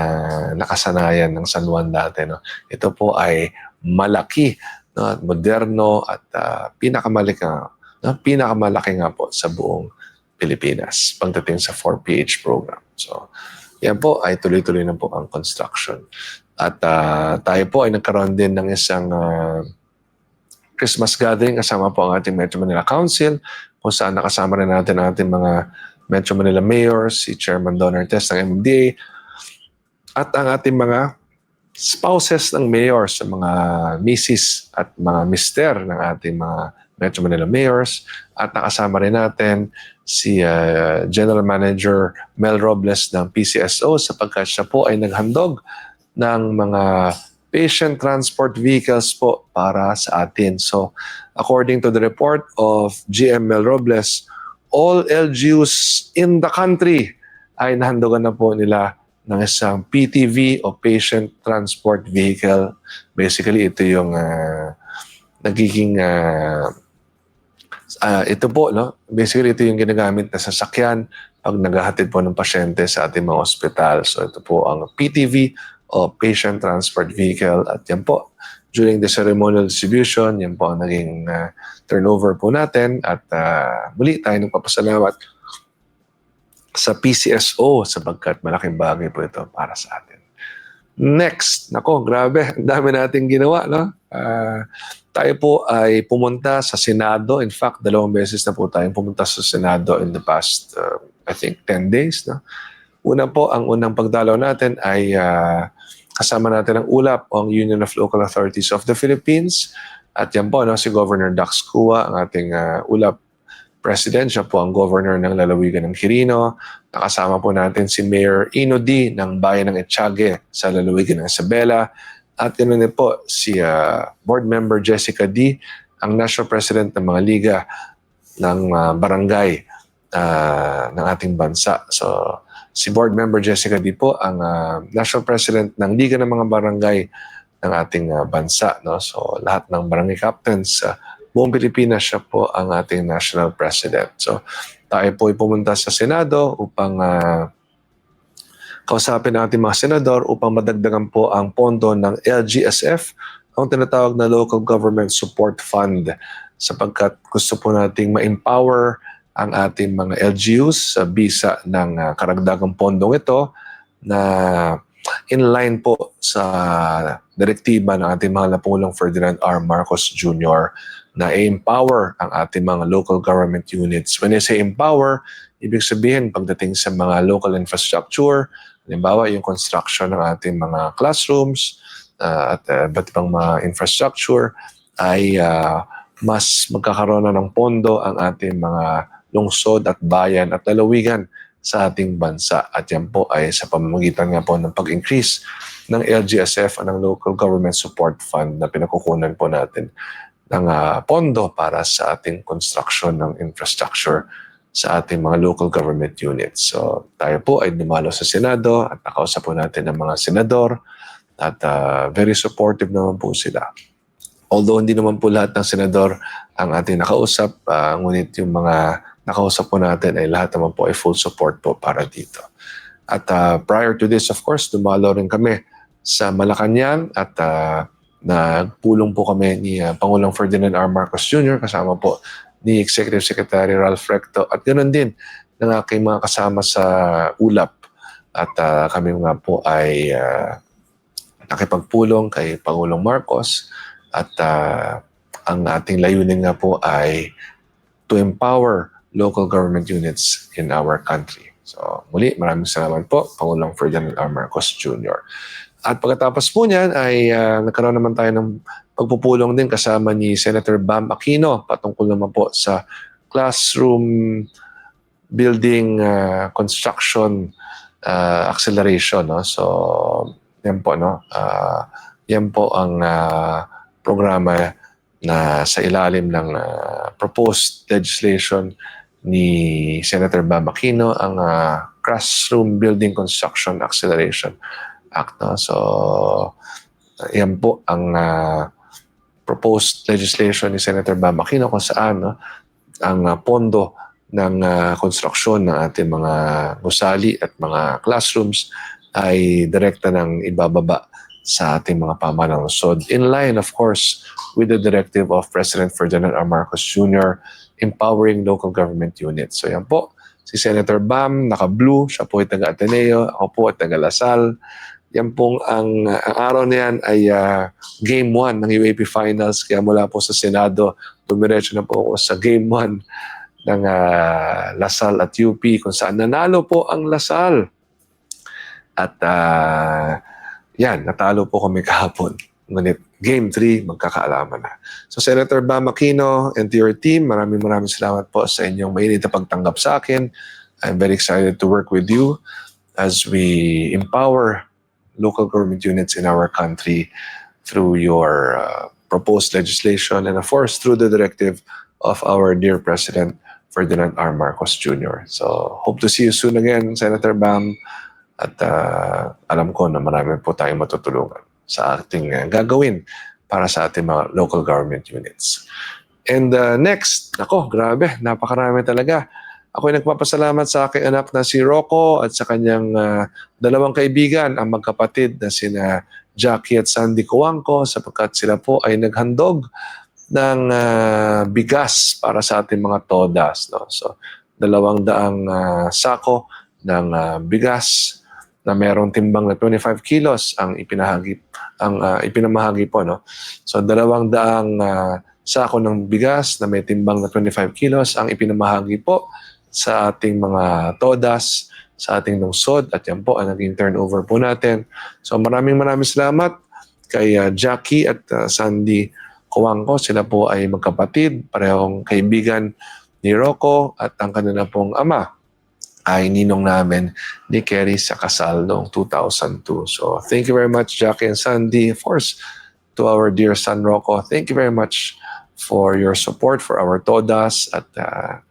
nakasanayan ng San Juan dati. No? Ito po ay malaki, no, at moderno at pinakamalaki nga po sa buong Pilipinas pagdating sa 4PH program. So, yan po ay tuloy-tuloy na po ang construction. At tayo po ay nagkaroon din ng isang Christmas gathering kasama po ang ating Metro Manila Council kung saan nakasama rin natin ang ating mga Metro Manila Mayors, si Chairman Don Artes ng MMDA, at ang ating mga spouses ng mayors, mga misis at mga mister ng ating mga Metro Manila Mayors. At nakasama rin natin si General Manager Mel Robles ng PCSO sapagkat siya po ay naghandog ng mga patient transport vehicles po para sa atin. So, according to the report of GM Mel Robles, all LGUs in the country ay nahandogan na po nila ng isang PTV o Patient Transport Vehicle. Basically, ito yung nagiging ito po, no? Basically, ito yung ginagamit na sasakyan pag naghahatid po ng pasyente sa ating mga ospital. So, ito po ang PTV o Patient Transport Vehicle. At yan po, during the ceremonial distribution, yan po ang naging turnover po natin. At muli tayo nagpapasalamat sa PCSO sapagkat malaking bagay po ito para sa atin. Next, nako, grabe, ang dami nating ginawa, no? Tayo po ay pumunta sa Senado. In fact, 2 beses na po tayong pumunta sa Senado in the past, I think, 10 days, no? Una po, ang unang pagdalaw natin ay kasama natin ang ULAP, ang Union of Local Authorities of the Philippines. At yan po, no, si Governor Dax Cua, ang ating ULAP President. Siya po ang Governor ng Lalawigan ng Quirino. Nakasama po natin si Mayor Ino D. ng Bayan ng Etiague sa Lalawigan ng Isabela. At ganoon din po si Board Member Jessica D., ang National President ng mga liga ng barangay ng ating bansa. So, si Board Member Jessica D. po ang National President ng Liga ng mga Barangay ng ating bansa. No? So, lahat ng barangay captains sa buong Pilipinas, siya po ang ating National President. So, tayo po ay pumunta sa Senado upang kausapin ang ating mga senador upang madagdagan po ang pondo ng LGSF, ang tinatawag na Local Government Support Fund, sapagkat gusto po nating ma-empower ang ating mga LGUs sa bisa ng karagdagang pondong ito na in line po sa direktiba ng ating mahal na Pangulong Ferdinand R. Marcos Jr. na i-empower ang ating mga local government units. When I say empower, ibig sabihin pagdating sa mga local infrastructure, halimbawa yung construction ng ating mga classrooms at iba't ibang mga infrastructure, ay mas magkakaroon na ng pondo ang ating mga lungsod at bayan at lalawigan sa ating bansa. At yan po ay sa pamamagitan nga po ng pag-increase ng LGSF at ng Local Government Support Fund na pinakukunan po natin ng pondo para sa ating construction ng infrastructure sa ating mga local government units. So tayo po ay dumalo sa Senado at nakausap po natin ang mga senador at very supportive naman po sila. Although hindi naman po lahat ng senador ang ating nakausap, ngunit yung mga nakausap po natin ay lahat naman po ay full support po para dito. At prior to this, of course, dumalo rin kami sa Malacanang at nagpulong po kami ni Pangulong Ferdinand R. Marcos Jr. kasama po ni Executive Secretary Ralph Recto at ganoon din ng aking mga kasama sa ULAP. At kami nga po ay nakipagpulong kay Pangulong Marcos at ang ating layunin nga po ay to empower local government units in our country. So muli, maraming salamat po, Pangulong Ferdinand R. Marcos Jr. At pagkatapos po niyan ay nagkaroon naman tayo ng pagpupulong din kasama ni Senator Bam Aquino patungkol naman po sa classroom building construction acceleration. No? So yan po, no? Yan po ang programa na sa ilalim ng proposed legislation ni Senator Bam Aquino, ang Classroom Building Construction Acceleration Act. No? So, yan po ang proposed legislation ni Senator Bam Aquino kung saan ang pondo ng construction ng ating mga gusali at mga classrooms ay direkta ng ibababa sa ating mga pamahalang lungsod. In line, of course, with the directive of President Ferdinand R. Marcos Jr. empowering local government units. So yan po, si Senator Bam, naka-blue, siya po ay taga-Ateneo, ako po ay taga-Lasal. Yan pong ang araw na yan ay Game 1 ng UAP Finals. Kaya mula po sa Senado, dumiretso na po ako sa Game 1 ng Lasal at UP kung saan nanalo po ang Lasal. At yan, natalo po kami kahapon. Ngunit Game 3, magkakaalaman na. So Senator Bam Aquino and to your team, maraming salamat po sa inyong mainit na pagtanggap sa akin. I'm very excited to work with you as we empower local government units in our country through your proposed legislation and of course through the directive of our dear President Ferdinand R. Marcos Jr. So hope to see you soon again, Senator Bam. At alam ko na marami po tayong matutulungan sa ating gagawin para sa ating mga local government units. And next, ako, grabe, napakarami talaga. Ako ay nagpapasalamat sa aking anak na si Rocco at sa kanyang dalawang kaibigan, ang magkapatid na sina Jackie at Sandy Coangco, sapagkat sila po ay naghandog ng bigas para sa ating mga todas. No? So, 200 sako ng bigas na merong timbang na 25 kilos ang ipinamahagi po, no? So 200 sako ng bigas na may timbang na 25 kilos ang ipinamahagi po sa ating mga todas, sa ating lungsod, at yan po ang naging turnover po natin. So maraming salamat kay Jackie at Sandy Kuwangko. Sila po ay magkapatid, parehong kaibigan ni Rocco, at ang kanila pong ama ay ninong namin ni Kerry sa kasal noong 2002. So thank you very much, Jackie and Sandy. Of course, to our dear son Rocco, thank you very much for your support for our todas, at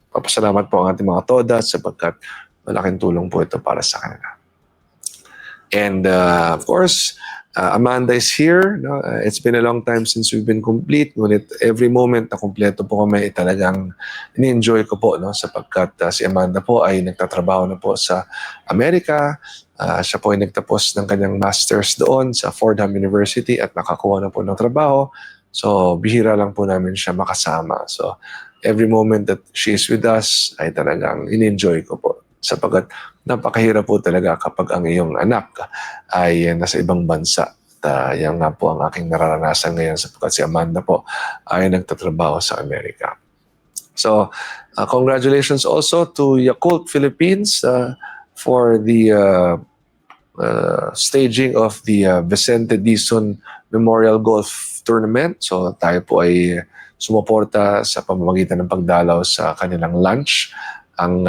papasalamat po ang ating mga todas sapagkat malaking tulong po ito para sa kanila. And of course, Amanda is here. No? It's been a long time since we've been complete. Ngunit every moment na kumpleto po kami, talagang ini-enjoy ko po, no? Sapagkat si Amanda po ay nagtatrabaho na po sa Amerika. Siya po ay nagtapos ng kanyang master's doon sa Fordham University at nakakuha na po ng trabaho. So bihira lang po namin siya makasama. So every moment that she is with us ay talagang ini-enjoy ko po. Sapagkat napakahirap po talaga kapag ang iyong anak ay nasa ibang bansa. At yan nga po ang aking nararanasan ngayon sapagkat si Amanda po ay nagtatrabaho sa Amerika. So, congratulations also to Yakult Philippines for the staging of the Vicente Dizon Memorial Golf Tournament. So, tayo po ay sumuporta sa pamamagitan ng pagdalaw sa kanilang lunch. Ang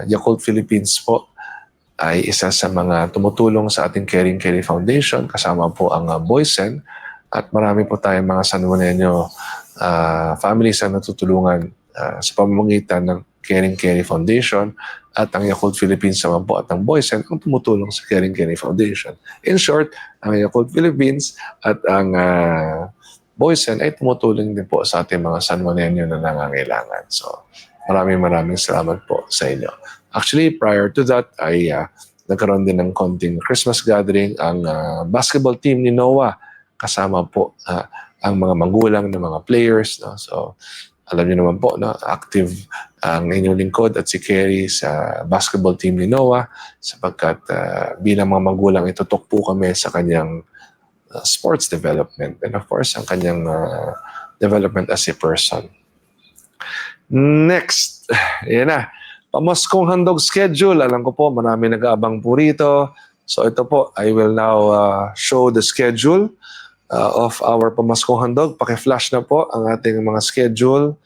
Yakult Philippines po ay isa sa mga tumutulong sa ating Caring Kerry Foundation, kasama po ang Boysen, at marami po tayong mga San Juanenyo families na natutulungan sa pamamagitan ng Caring Kerry Foundation, at ang Yakult Philippines naman po at ang Boysen ang tumutulong sa Caring Kerry Foundation. In short, ang Yakult Philippines at ang Boysen ay tumutulong din po sa ating mga San Juanenyo na nangangailangan. So, maraming salamat po sa inyo. Actually, prior to that, ay nagkaroon din ng konting Christmas gathering ang basketball team ni Noah. Kasama po ang mga magulang ng mga players. No? So, alam niyo naman po, no? Active ang inyong lingkod at si Kerry sa basketball team ni Noah sapagkat bilang mga magulang, itutok po kami sa kanyang sports development and of course, ang kanyang development as a person. Next, yan na. Pamaskong handog schedule. Alam ko po, marami nag-aabang po rito. So ito po, I will now show the schedule of our pamaskong handog. Paki-flash na po ang ating mga schedule.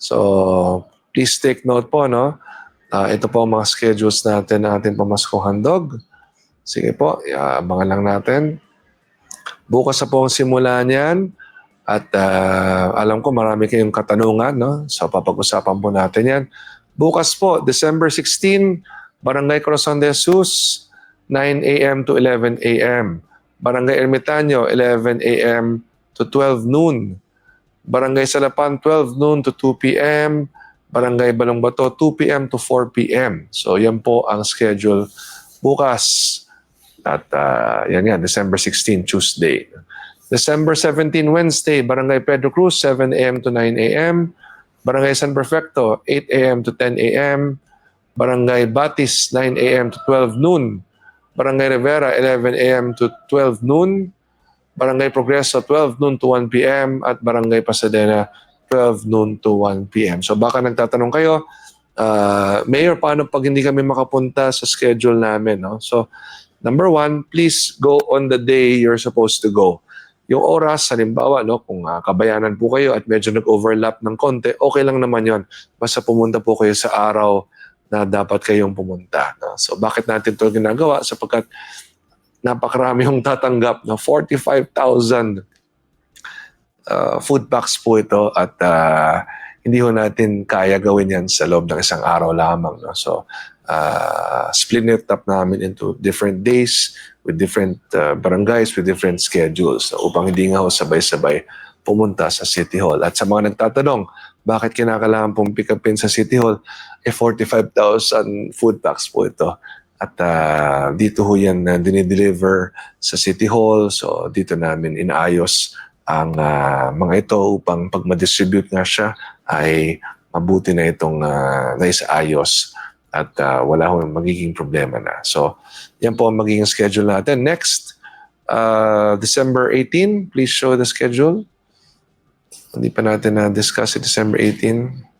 So please take note po, no? Ito po ang mga schedules natin na ating pamaskong handog. Sige po, abangan lang natin. Bukas na po ang simula niyan. At alam ko marami kayong katanungan, no? So papag-usapan po natin yan. Bukas po, December 16, Barangay Corazon de Jesus, 9 a.m. to 11 a.m. Barangay Ermitaño, 11 a.m. to 12 noon. Barangay Salapan, 12 noon to 2 p.m. Barangay Balongbato, 2 p.m. to 4 p.m. So yan po ang schedule bukas. At yan yan, December 16, Tuesday. December 17, Wednesday, Barangay Pedro Cruz, 7 a.m. to 9 a.m. Barangay San Perfecto, 8 a.m. to 10 a.m. Barangay Batis, 9 a.m. to 12 noon. Barangay Rivera, 11 a.m. to 12 noon. Barangay Progreso, 12 noon to 1 p.m. At Barangay Pasadena, 12 noon to 1 p.m. So baka nagtatanong kayo, Mayor, paano pag hindi kami makapunta sa schedule namin? No? So, number one, please go on the day you're supposed to go. Yung oras, halimbawa, no, kung kabayanan po kayo at medyo nag-overlap ng konti, okay lang naman yon. Basta pumunta po kayo sa araw na dapat kayong pumunta. No? So bakit natin ito ginagawa? Sapagkat napakarami yung tatanggap na 45,000 food packs po ito at hindi ho natin kaya gawin yan sa loob ng isang araw lamang. No? So split it up namin into different days with different barangays with different schedules upang hindi nga ho sabay-sabay pumunta sa City Hall. At sa mga nagtatanong, bakit kinakailangan pong pick upin sa City Hall? 45,000 food packs po ito. At dito ho yan dinideliver sa City Hall. So dito namin inaayos ang mga ito upang pag ma-distribute nga siya ay mabuti na itong naisaayos at wala hong magiging problema na. So, yan po ang magiging schedule natin. Next, December 18, please show the schedule. Hindi pa natin na-discuss si December 18.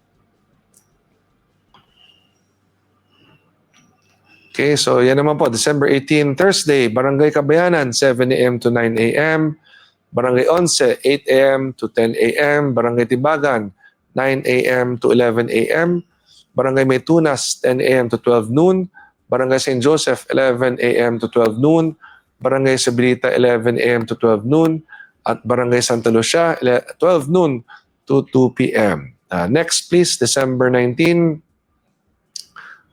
Okay, so yan naman po, December 18, Thursday, Barangay Kabayanan, 7 a.m. to 9 a.m. Barangay Once, 8 a.m. to 10 a.m. Barangay Tibagan, 9 a.m. to 11 a.m. Barangay Maytunas, 10 a.m. to 12 noon. Barangay St. Joseph, 11 a.m. to 12 noon. Barangay Sabilita, 11 a.m. to 12 noon. At Barangay Santa Lucia, 12 noon to 2 p.m. Next, please, December 19,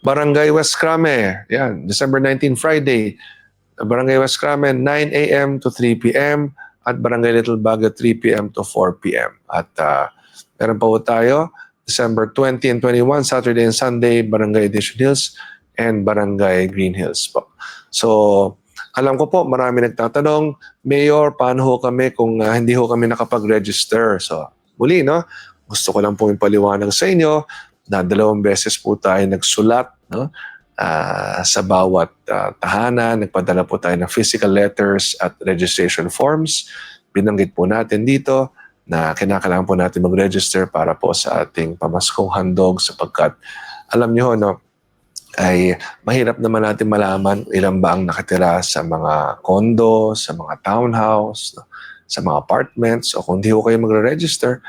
Barangay West Crame. Yan, December 19, Friday. Barangay West Crame, 9 a.m. to 3 p.m. At Barangay Little Baguio, 3 p.m. to 4 p.m. At meron pa po tayo, December 20 and 21, Saturday and Sunday, Barangay Edition Hills and Barangay Green Hills po. So, alam ko po, marami nagtatanong, Mayor, paano ho kami kung hindi ho kami nakapag-register? So, muli, no? Gusto ko lang pong ipaliwanag sa inyo na 2 beses po tayo nagsulat, no? Sa bawat tahanan, nagpadala po tayo ng physical letters at registration forms. Binanggit po natin dito na kinakailangan po natin mag-register para po sa ating pamaskong handog sapagkat alam nyo, no, ay mahirap naman natin malaman ilan ba ang nakatira sa mga condo, sa mga townhouse, no, sa mga apartments. O kung di ho kayo magre-register,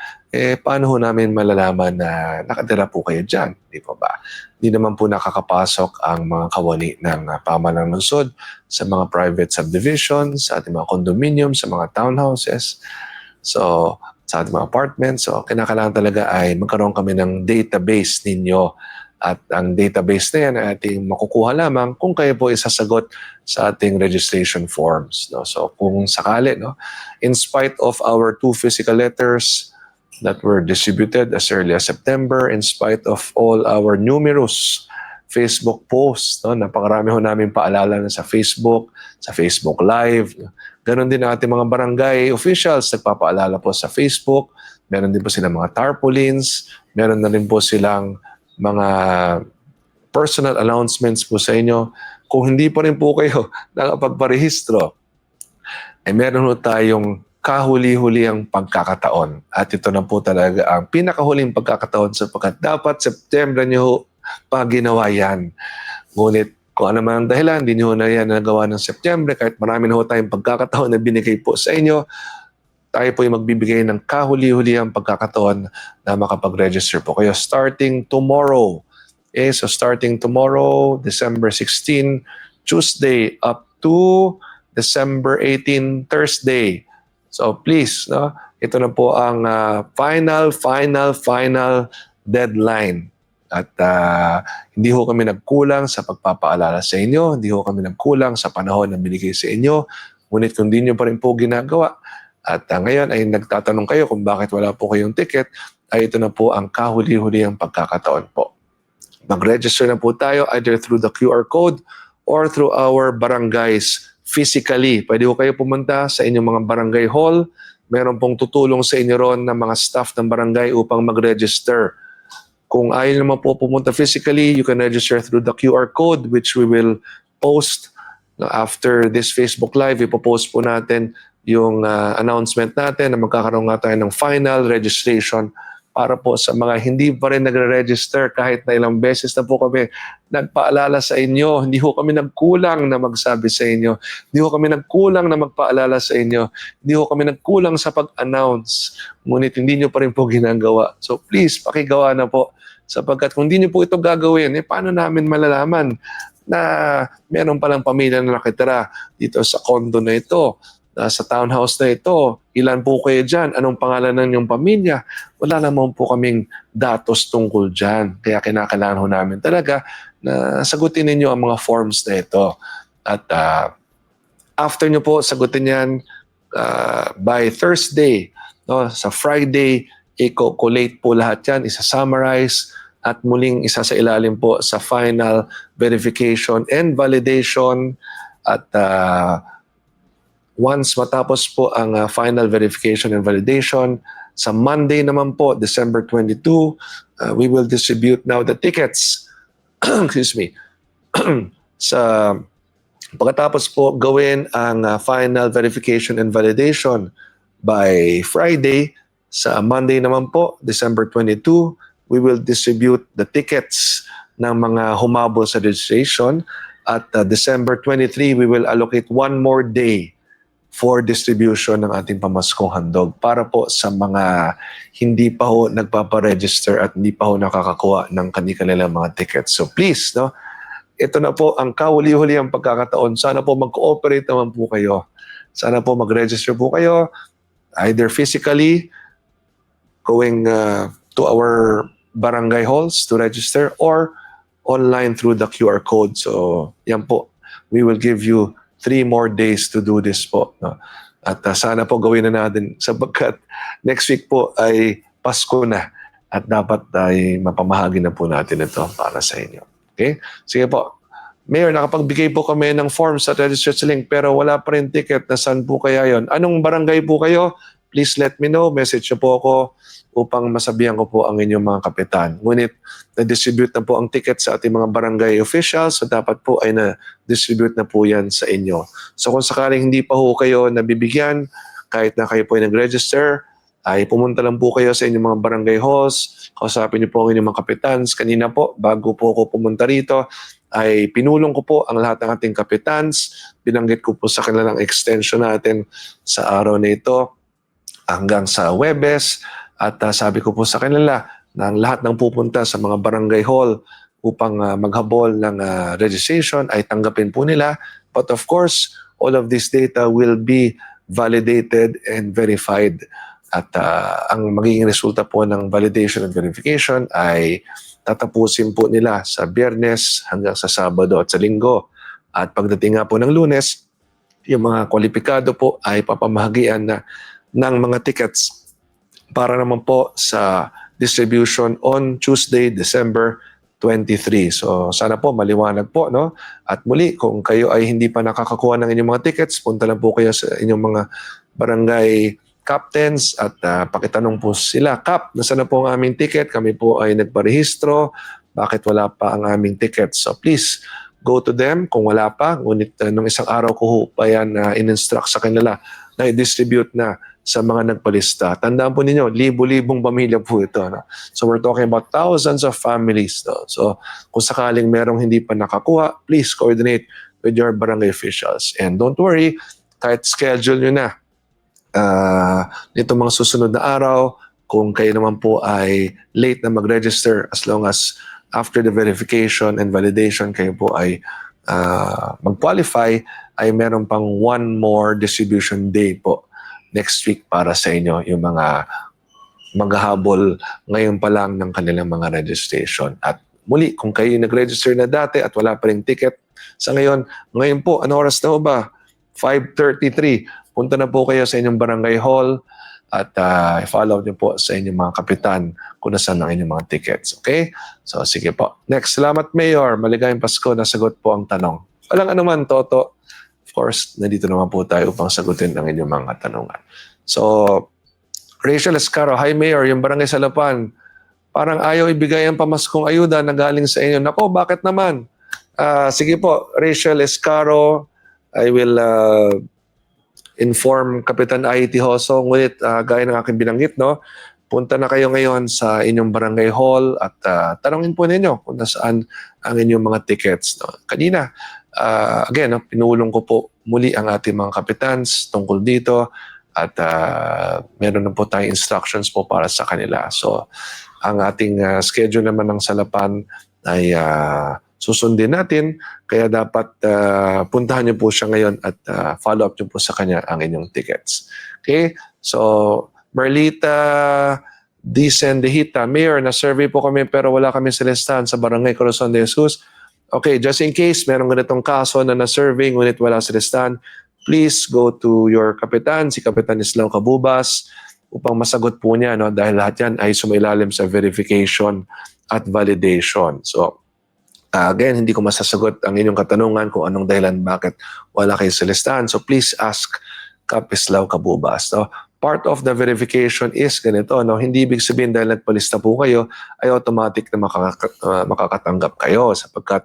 paano ho namin malalaman na nakatira po kayo dyan? Di po ba? Hindi naman po nakakapasok ang mga kawani ng pamahalang lungsod sa mga private subdivisions, sa ating mga condominium, sa mga townhouses, so sa ating mga apartments. So kinakailangan talaga ay magkaroon kami ng database ninyo. At ang database na yan ay ating makukuha lamang kung kayo po isasagot sa ating registration forms. No? So kung sakali, no, in spite of our 2 physical letters that were distributed as early as September, in spite of all our numerous Facebook posts, no, napakarami ho namin paalala na sa Facebook Live. Ganon din ang ating mga barangay officials, nagpapaalala po sa Facebook. Meron din po silang mga tarpaulins, meron na rin po silang mga personal announcements po sa inyo. Kung hindi pa rin po kayo nakapagparehistro, ay meron po tayong kahuli-hulihang pagkakataon. At ito na po talaga ang pinakahuling pagkakataon sapagkat dapat September nyo pa ginawa yan. Ngunit kung ano man ang dahilan, hindi nyo na yan nagawa ng September kahit marami na ho tayong pagkakataon na binigay po sa inyo, tayo po yung magbibigay ng kahuli-hulihang pagkakataon na makapag-register po kayo starting tomorrow. Okay, so starting tomorrow, December 16, Tuesday, up to December 18, Thursday. So please, no, ito na po ang final deadline. At hindi ho kami nagkulang sa pagpapaalala sa inyo, hindi ho kami nagkulang sa panahon na binigay sa inyo. Ngunit kung di nyo pa rin po ginagawa, at ngayon ay nagtatanong kayo kung bakit wala po kayong ticket, ay ito na po ang kahuli-huli ang pagkakataon po. Mag-register na po tayo either through the QR code or through our barangays physically. Pwede po kayo pumunta sa inyong mga barangay hall. Meron pong tutulong sa inyo ron ng mga staff ng barangay upang mag-register. Kung ayaw naman po pumunta physically, you can register through the QR code which we will post after this Facebook Live. Ipopost po natin yung announcement natin na magkakaroon nga tayo ng final registration para po sa mga hindi pa rin nagre-register kahit na ilang beses na po kami nagpaalala sa inyo. Hindi ho kami nagkulang na magsabi sa inyo. Hindi ho kami nagkulang na magpaalala sa inyo. Hindi ho kami nagkulang sa pag-announce. Ngunit hindi nyo pa rin po ginagawa. So please, pakigawa na po. Sapagkat kung hindi nyo po ito gagawin, paano namin malalaman na meron palang pamilya na nakitira dito sa condo na ito, sa townhouse na ito, ilan po kayo dyan, anong pangalan ng inyong pamilya, wala naman po kaming datos tungkol dyan. Kaya kinakailangan ho namin talaga na sagutin ninyo ang mga forms na ito. At after nyo po sagutin yan by Thursday, no, sa Friday, i-collate po lahat yan, isa-summarize, at muling isa sa ilalim po sa final verification and validation. At once matapos po ang final verification and validation, sa Monday naman po, December 22, we will distribute now the tickets excuse me, sa pagkatapos po gawin ang final verification and validation by Friday. Sa Monday naman po, December 22, we will distribute the tickets ng mga humabol sa registration. At December 23, we will allocate one more day for distribution ng ating pamaskong handog para po sa mga hindi pa ho nagpaparegister at hindi pa ho nakakakuha ng kanilang mga tickets. So please, no, ito na po ang kahuli-huli ang pagkakataon. Sana po mag-cooperate naman po kayo. Sana po mag-register po kayo either physically going to our barangay halls to register or online through the QR code. So yan po, we will give you 3 more days to do this po. No? At sana po gawin na natin sapagkat next week po ay Pasko na at dapat ay mapamahagi na po natin ito para sa inyo. Okay? Sige po. Mayor, nakapagbigay po kami ng forms at register link pero wala pa rin ticket. Nasaan po kaya yon? Anong barangay po kayo? Please let me know. Message nyo po ako upang masabihan ko po ang inyong mga kapitan. Ngunit na-distribute na po ang ticket sa ating mga barangay officials so dapat po ay na-distribute na po yan sa inyo. So kung sakaling hindi pa ho kayo nabibigyan, kahit na kayo po ay nag-register, ay pumunta lang po kayo sa inyong mga barangay halls, kausapin niyo po ang inyong mga kapitans. Kanina po, bago po ako pumunta rito, ay pinulong ko po ang lahat ng ating kapitans. Binanggit ko po sa kanilang extension natin sa araw na ito hanggang sa Webes. At sabi ko po sa kanila na ang lahat ng pupunta sa mga barangay hall upang maghabol ng registration ay tanggapin po nila. But of course, all of this data will be validated and verified. At ang magiging resulta po ng validation and verification ay tatapusin po nila sa Biyernes hanggang sa Sabado at sa Linggo. At pagdating nga po ng Lunes, yung mga kwalipikado po ay papamahagian na ng mga tickets para naman po sa distribution on Tuesday, December 23. So sana po maliwanag po, no? At muli, kung kayo ay hindi pa nakakakuha ng inyong mga tickets, punta lang po kayo sa inyong mga barangay captains at pakitanong po sila, Kap, nasaan na po ang aming ticket? Kami po ay nagparehistro. Bakit wala pa ang aming ticket? So please, go to them kung wala pa. Ngunit nung isang araw ko ho pa yan in-instruct sa kanila na i-distribute na sa mga nagpalista. Tandaan po ninyo, libo-libong pamilya po ito. No? So we're talking about thousands of families. No? So kung sakaling merong hindi pa nakakuha, please coordinate with your barangay officials. And don't worry, kahit schedule nyo na nito mga susunod na araw, kung kayo naman po ay late na mag-register, as long as after the verification and validation kayo po ay mag-qualify, ay meron pang one more distribution day po next week para sa inyo, yung mga maghahabol ngayon pa lang ng kanilang mga registration. At muli, kung kayo nag-register na dati at wala pa rin ticket sa ngayon po, ano oras na ba? 5:33. Punta na po kayo sa inyong barangay hall at i-follow niyo po sa inyong mga kapitan kung nasaan ang inyong mga tickets. Okay? So sige po. Next, salamat Mayor. Maligayang Pasko. Nasagot po ang tanong. Walang anuman, Toto. Of course, nandito naman po tayo upang sagutin ang inyong mga tanongan. So, Rachel Escaro, hi Mayor, yung barangay Salapan, parang ayaw ibigay ang pamaskong ayuda na galing sa inyo. Nako, bakit naman? Sige po, Rachel Escaro, I will inform Kapitan IT Hoso. Ngunit gaya ng aking binanggit, no, punta na kayo ngayon sa inyong barangay hall at tanongin po ninyo kung nasaan ang inyong mga tickets. No. Kanina, again, no, pinulong ko po muli ang ating mga kapitans tungkol dito at meron na po tayong instructions po para sa kanila. So, ang ating schedule naman ng Salapan ay susundin natin, kaya dapat puntahan niyo po siya ngayon at follow up niyo po sa kanya ang inyong tickets. Okay? So, Marlita Dicendehita, Mayor, na-survey po kami pero wala kami sa listahan sa Barangay Corazon de Jesus. Okay, just in case merong ganitong kaso na na-survey ngunit wala sa listahan, please go to your kapitan, si Kapitan Islao Cabubas, upang masagot po niya, no? Dahil lahat yan ay sumailalim sa verification at validation. So, again, hindi ko masasagot ang inyong katanungan kung anong dahilan bakit wala kayo sa listahan. So please ask Kap Islao Cabubas. No? part of the verification is ganito, no? Hindi ibig sabihin dahil nagpalista po kayo ay automatic na makakatanggap kayo sapagkat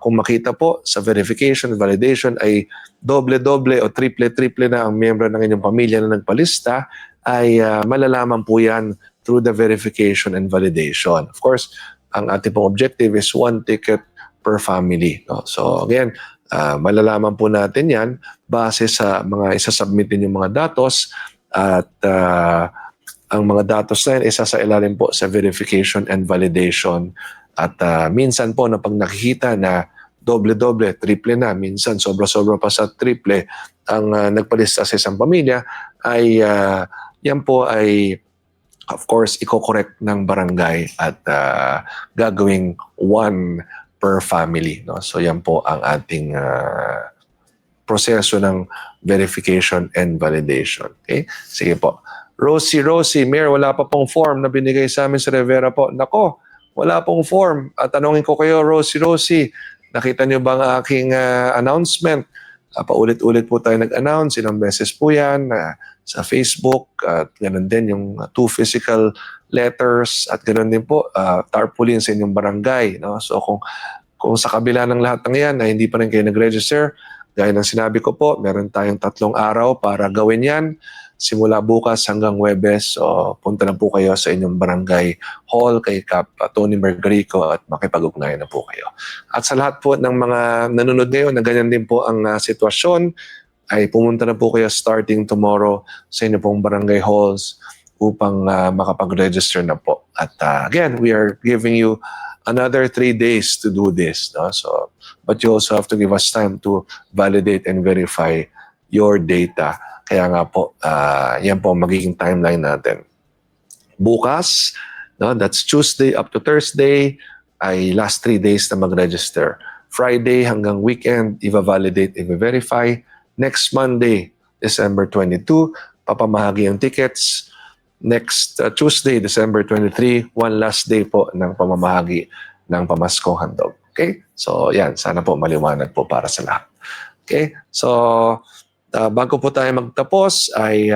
kung makita po sa verification, validation ay doble-doble o triple-triple na ang miyembro ng inyong pamilya na nagpalista, ay malalaman po yan through the verification and validation. Of course, ang ating pong objective is 1 ticket per family. No? So again, malalaman po natin yan base sa mga isasubmit yung mga datos at ang mga datos na yan isa sa ilalim po sa verification and validation at minsan po na pag nakikita na doble-doble, triple na, minsan sobra-sobra pa sa triple ang nagpalista sa isang pamilya ay yan po ay of course i-correct ng barangay at gagawing 1 per family. No? So yan po ang ating proseso ng verification and validation. Okay? Sige po. Rosie, Mayor, wala pa pong form na binigay sa amin sa Rivera po. Nako, wala pong form. At tanongin ko kayo, Rosie, nakita niyo ba ang aking announcement? Paulit-ulit po tayo nag-announce. Ilang beses po yan sa Facebook. At ganoon din yung 2 physical letters at ganoon din po tarpaulin sa inyong barangay. No? So kung sa kabila ng lahat ng yan na hindi pa rin kayo nag-register, gaya ng sinabi ko po, meron tayong 3 araw para gawin yan. Simula bukas hanggang Huwebes, so punta na po kayo sa inyong barangay hall kay Cap Tony Mergarico at makipag-ugnayan na po kayo. At sa lahat po ng mga nanonood ngayon na ganyan din po ang sitwasyon, ay pumunta na po kayo starting tomorrow sa inyong pong barangay halls upang makapag-register na po. At again, we are giving you another 3 days to do this. No? So, but you also have to give us time to validate and verify your data. Kaya nga po, yan po magiging timeline natin. Bukas, no, that's Tuesday up to Thursday, ay last 3 days na mag-register. Friday hanggang weekend, i-validate, i-verify. Next Monday, December 22, papamahagi yung tickets. Next Tuesday, December 23, one last day po ng pamamahagi ng pamaskong handog. Okay? So, yan. Sana po maliwanag po para sa lahat. Okay? So, bago po tayo magtapos, ay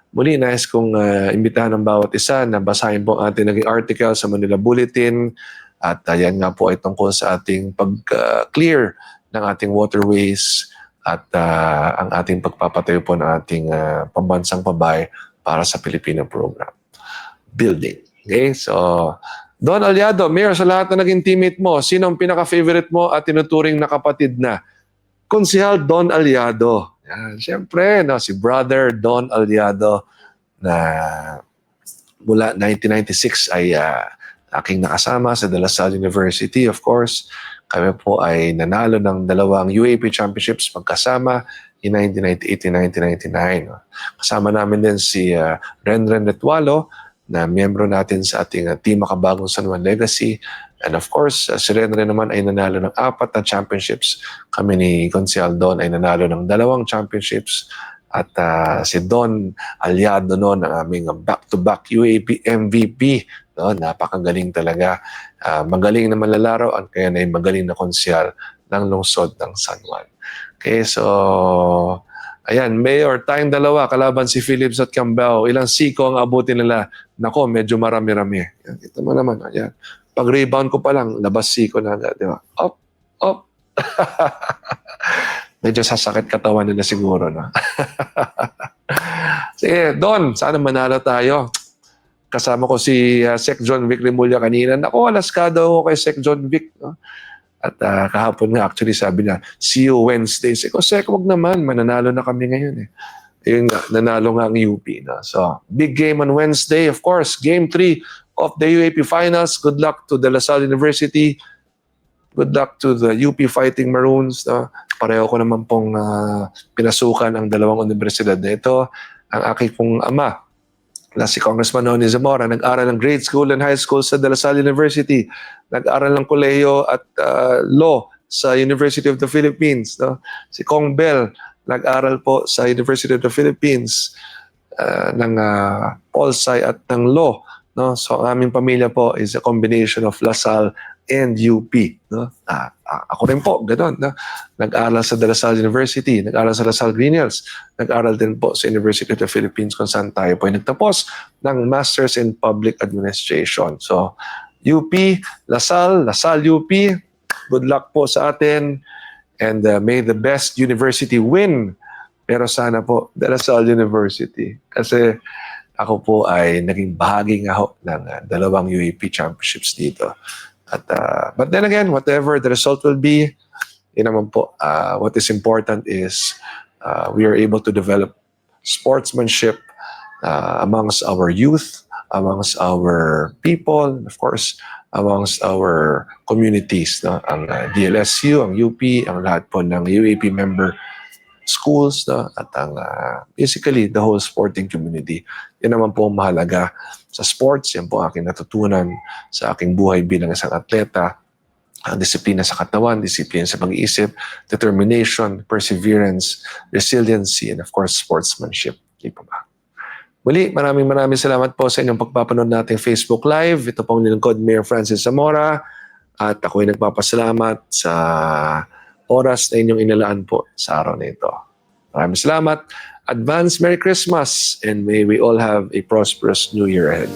muli nais kong imbitahan ng bawat isa na basahin po ang ating naging article sa Manila Bulletin. At yan nga po ay tungkol sa ating pag-clear ng ating waterways at ang ating pagpapatayo po ng ating pambansang pabay para sa Filipino program building. Okay? So, Don Aliado, Mayor, sa lahat na naging teammate mo, sino ang pinaka-favorite mo at tinuturing na kapatid na? Konsehal Don Aliado. Yan, siyempre, no, si Brother Don Aliado na mula 1996 ay aking nakasama sa De La Salle University, of course. Kami po ay nanalo ng 2 UAP Championships magkasama in 1998 and 1999. Kasama namin din si Renren Retualo na miyembro natin sa ating Team Makabagong San Juan Legacy. And of course, si Renren naman ay nanalo ng 4 na championships. Kami ni Konsehal Don ay nanalo ng 2 championships. At si Don Aliado noon ang aming back-to-back UAP MVP. No? Napakagaling talaga. Magaling na manlalaro at kaya na magaling na konsyal ng lungsod ng San Juan. Okay, so ayan, Mayor, tayong 2 kalaban si Phillips at Cambao. Ilang siko ang abutin nila? Nako, medyo marami-rami. Ito mo naman, ayan. Pag-rebound ko pa lang, labas siko na agad, di ba? Up. Medyo sasakit katawan nila siguro, no? Sige, Don, sana manalo tayo. Kasama ko si Sec John Vic Remulla kanina. Nako, alaskado ako kay Sec John Vic, no? At kahapon nga, actually sabi niya, see you Wednesday. Seko, wag naman, mananalo na kami ngayon eh. Ayun nga, nanalo nga ang UP. No? So, big game on Wednesday. Of course, game 3 of the UAP Finals. Good luck to De La Salle University. Good luck to the UP Fighting Maroons. No? Pareho ko naman pong pinasukan ang 2 universidad na ito. Ang aking pong ama, na si Congressman Noni Zamora, nag-aral ng grade school and high school sa De La Salle University. Nag-aral ng kolehiyo at law sa University of the Philippines. No? Si Kong Bell, nag-aral po sa University of the Philippines ng Pol Sci at ng law. No? So ang aming pamilya po is a combination of LaSalle and UP. No? Ako rin po, gano'n. No? Nag-aral sa De La Salle University, nag-aral sa La Salle Green Hills, nag-aral din po sa University of the Philippines kung saan tayo po ay nagtapos ng Masters in Public Administration. So, UP, La Salle UP, good luck po sa atin and may the best university win. Pero sana po, De La Salle University. Kasi ako po ay naging bahagi nga ho ng dalawang UAP championships dito. At, but then again, whatever the result will be, yun naman po, what is important is we are able to develop sportsmanship amongst our youth, amongst our people, and of course, amongst our communities. No? Ang DLSU, ang UP, ang lahat po ng UAP member schools, no? At ang basically the whole sporting community. Yan naman po ang mahalaga sa sports. Yan po aking natutunan sa aking buhay bilang isang atleta. Ang disiplina sa katawan, disiplina sa pag-iisip, determination, perseverance, resiliency, and of course, sportsmanship. Di pa ba? Muli, maraming salamat po sa inyong pagpapanood nating Facebook Live. Ito pong nilingkod Mayor Francis Zamora. At ako'y nagpapasalamat sa oras na inyong inalaan po sa araw na ito. Maraming salamat. Advance Merry Christmas and may we all have a prosperous New Year ahead.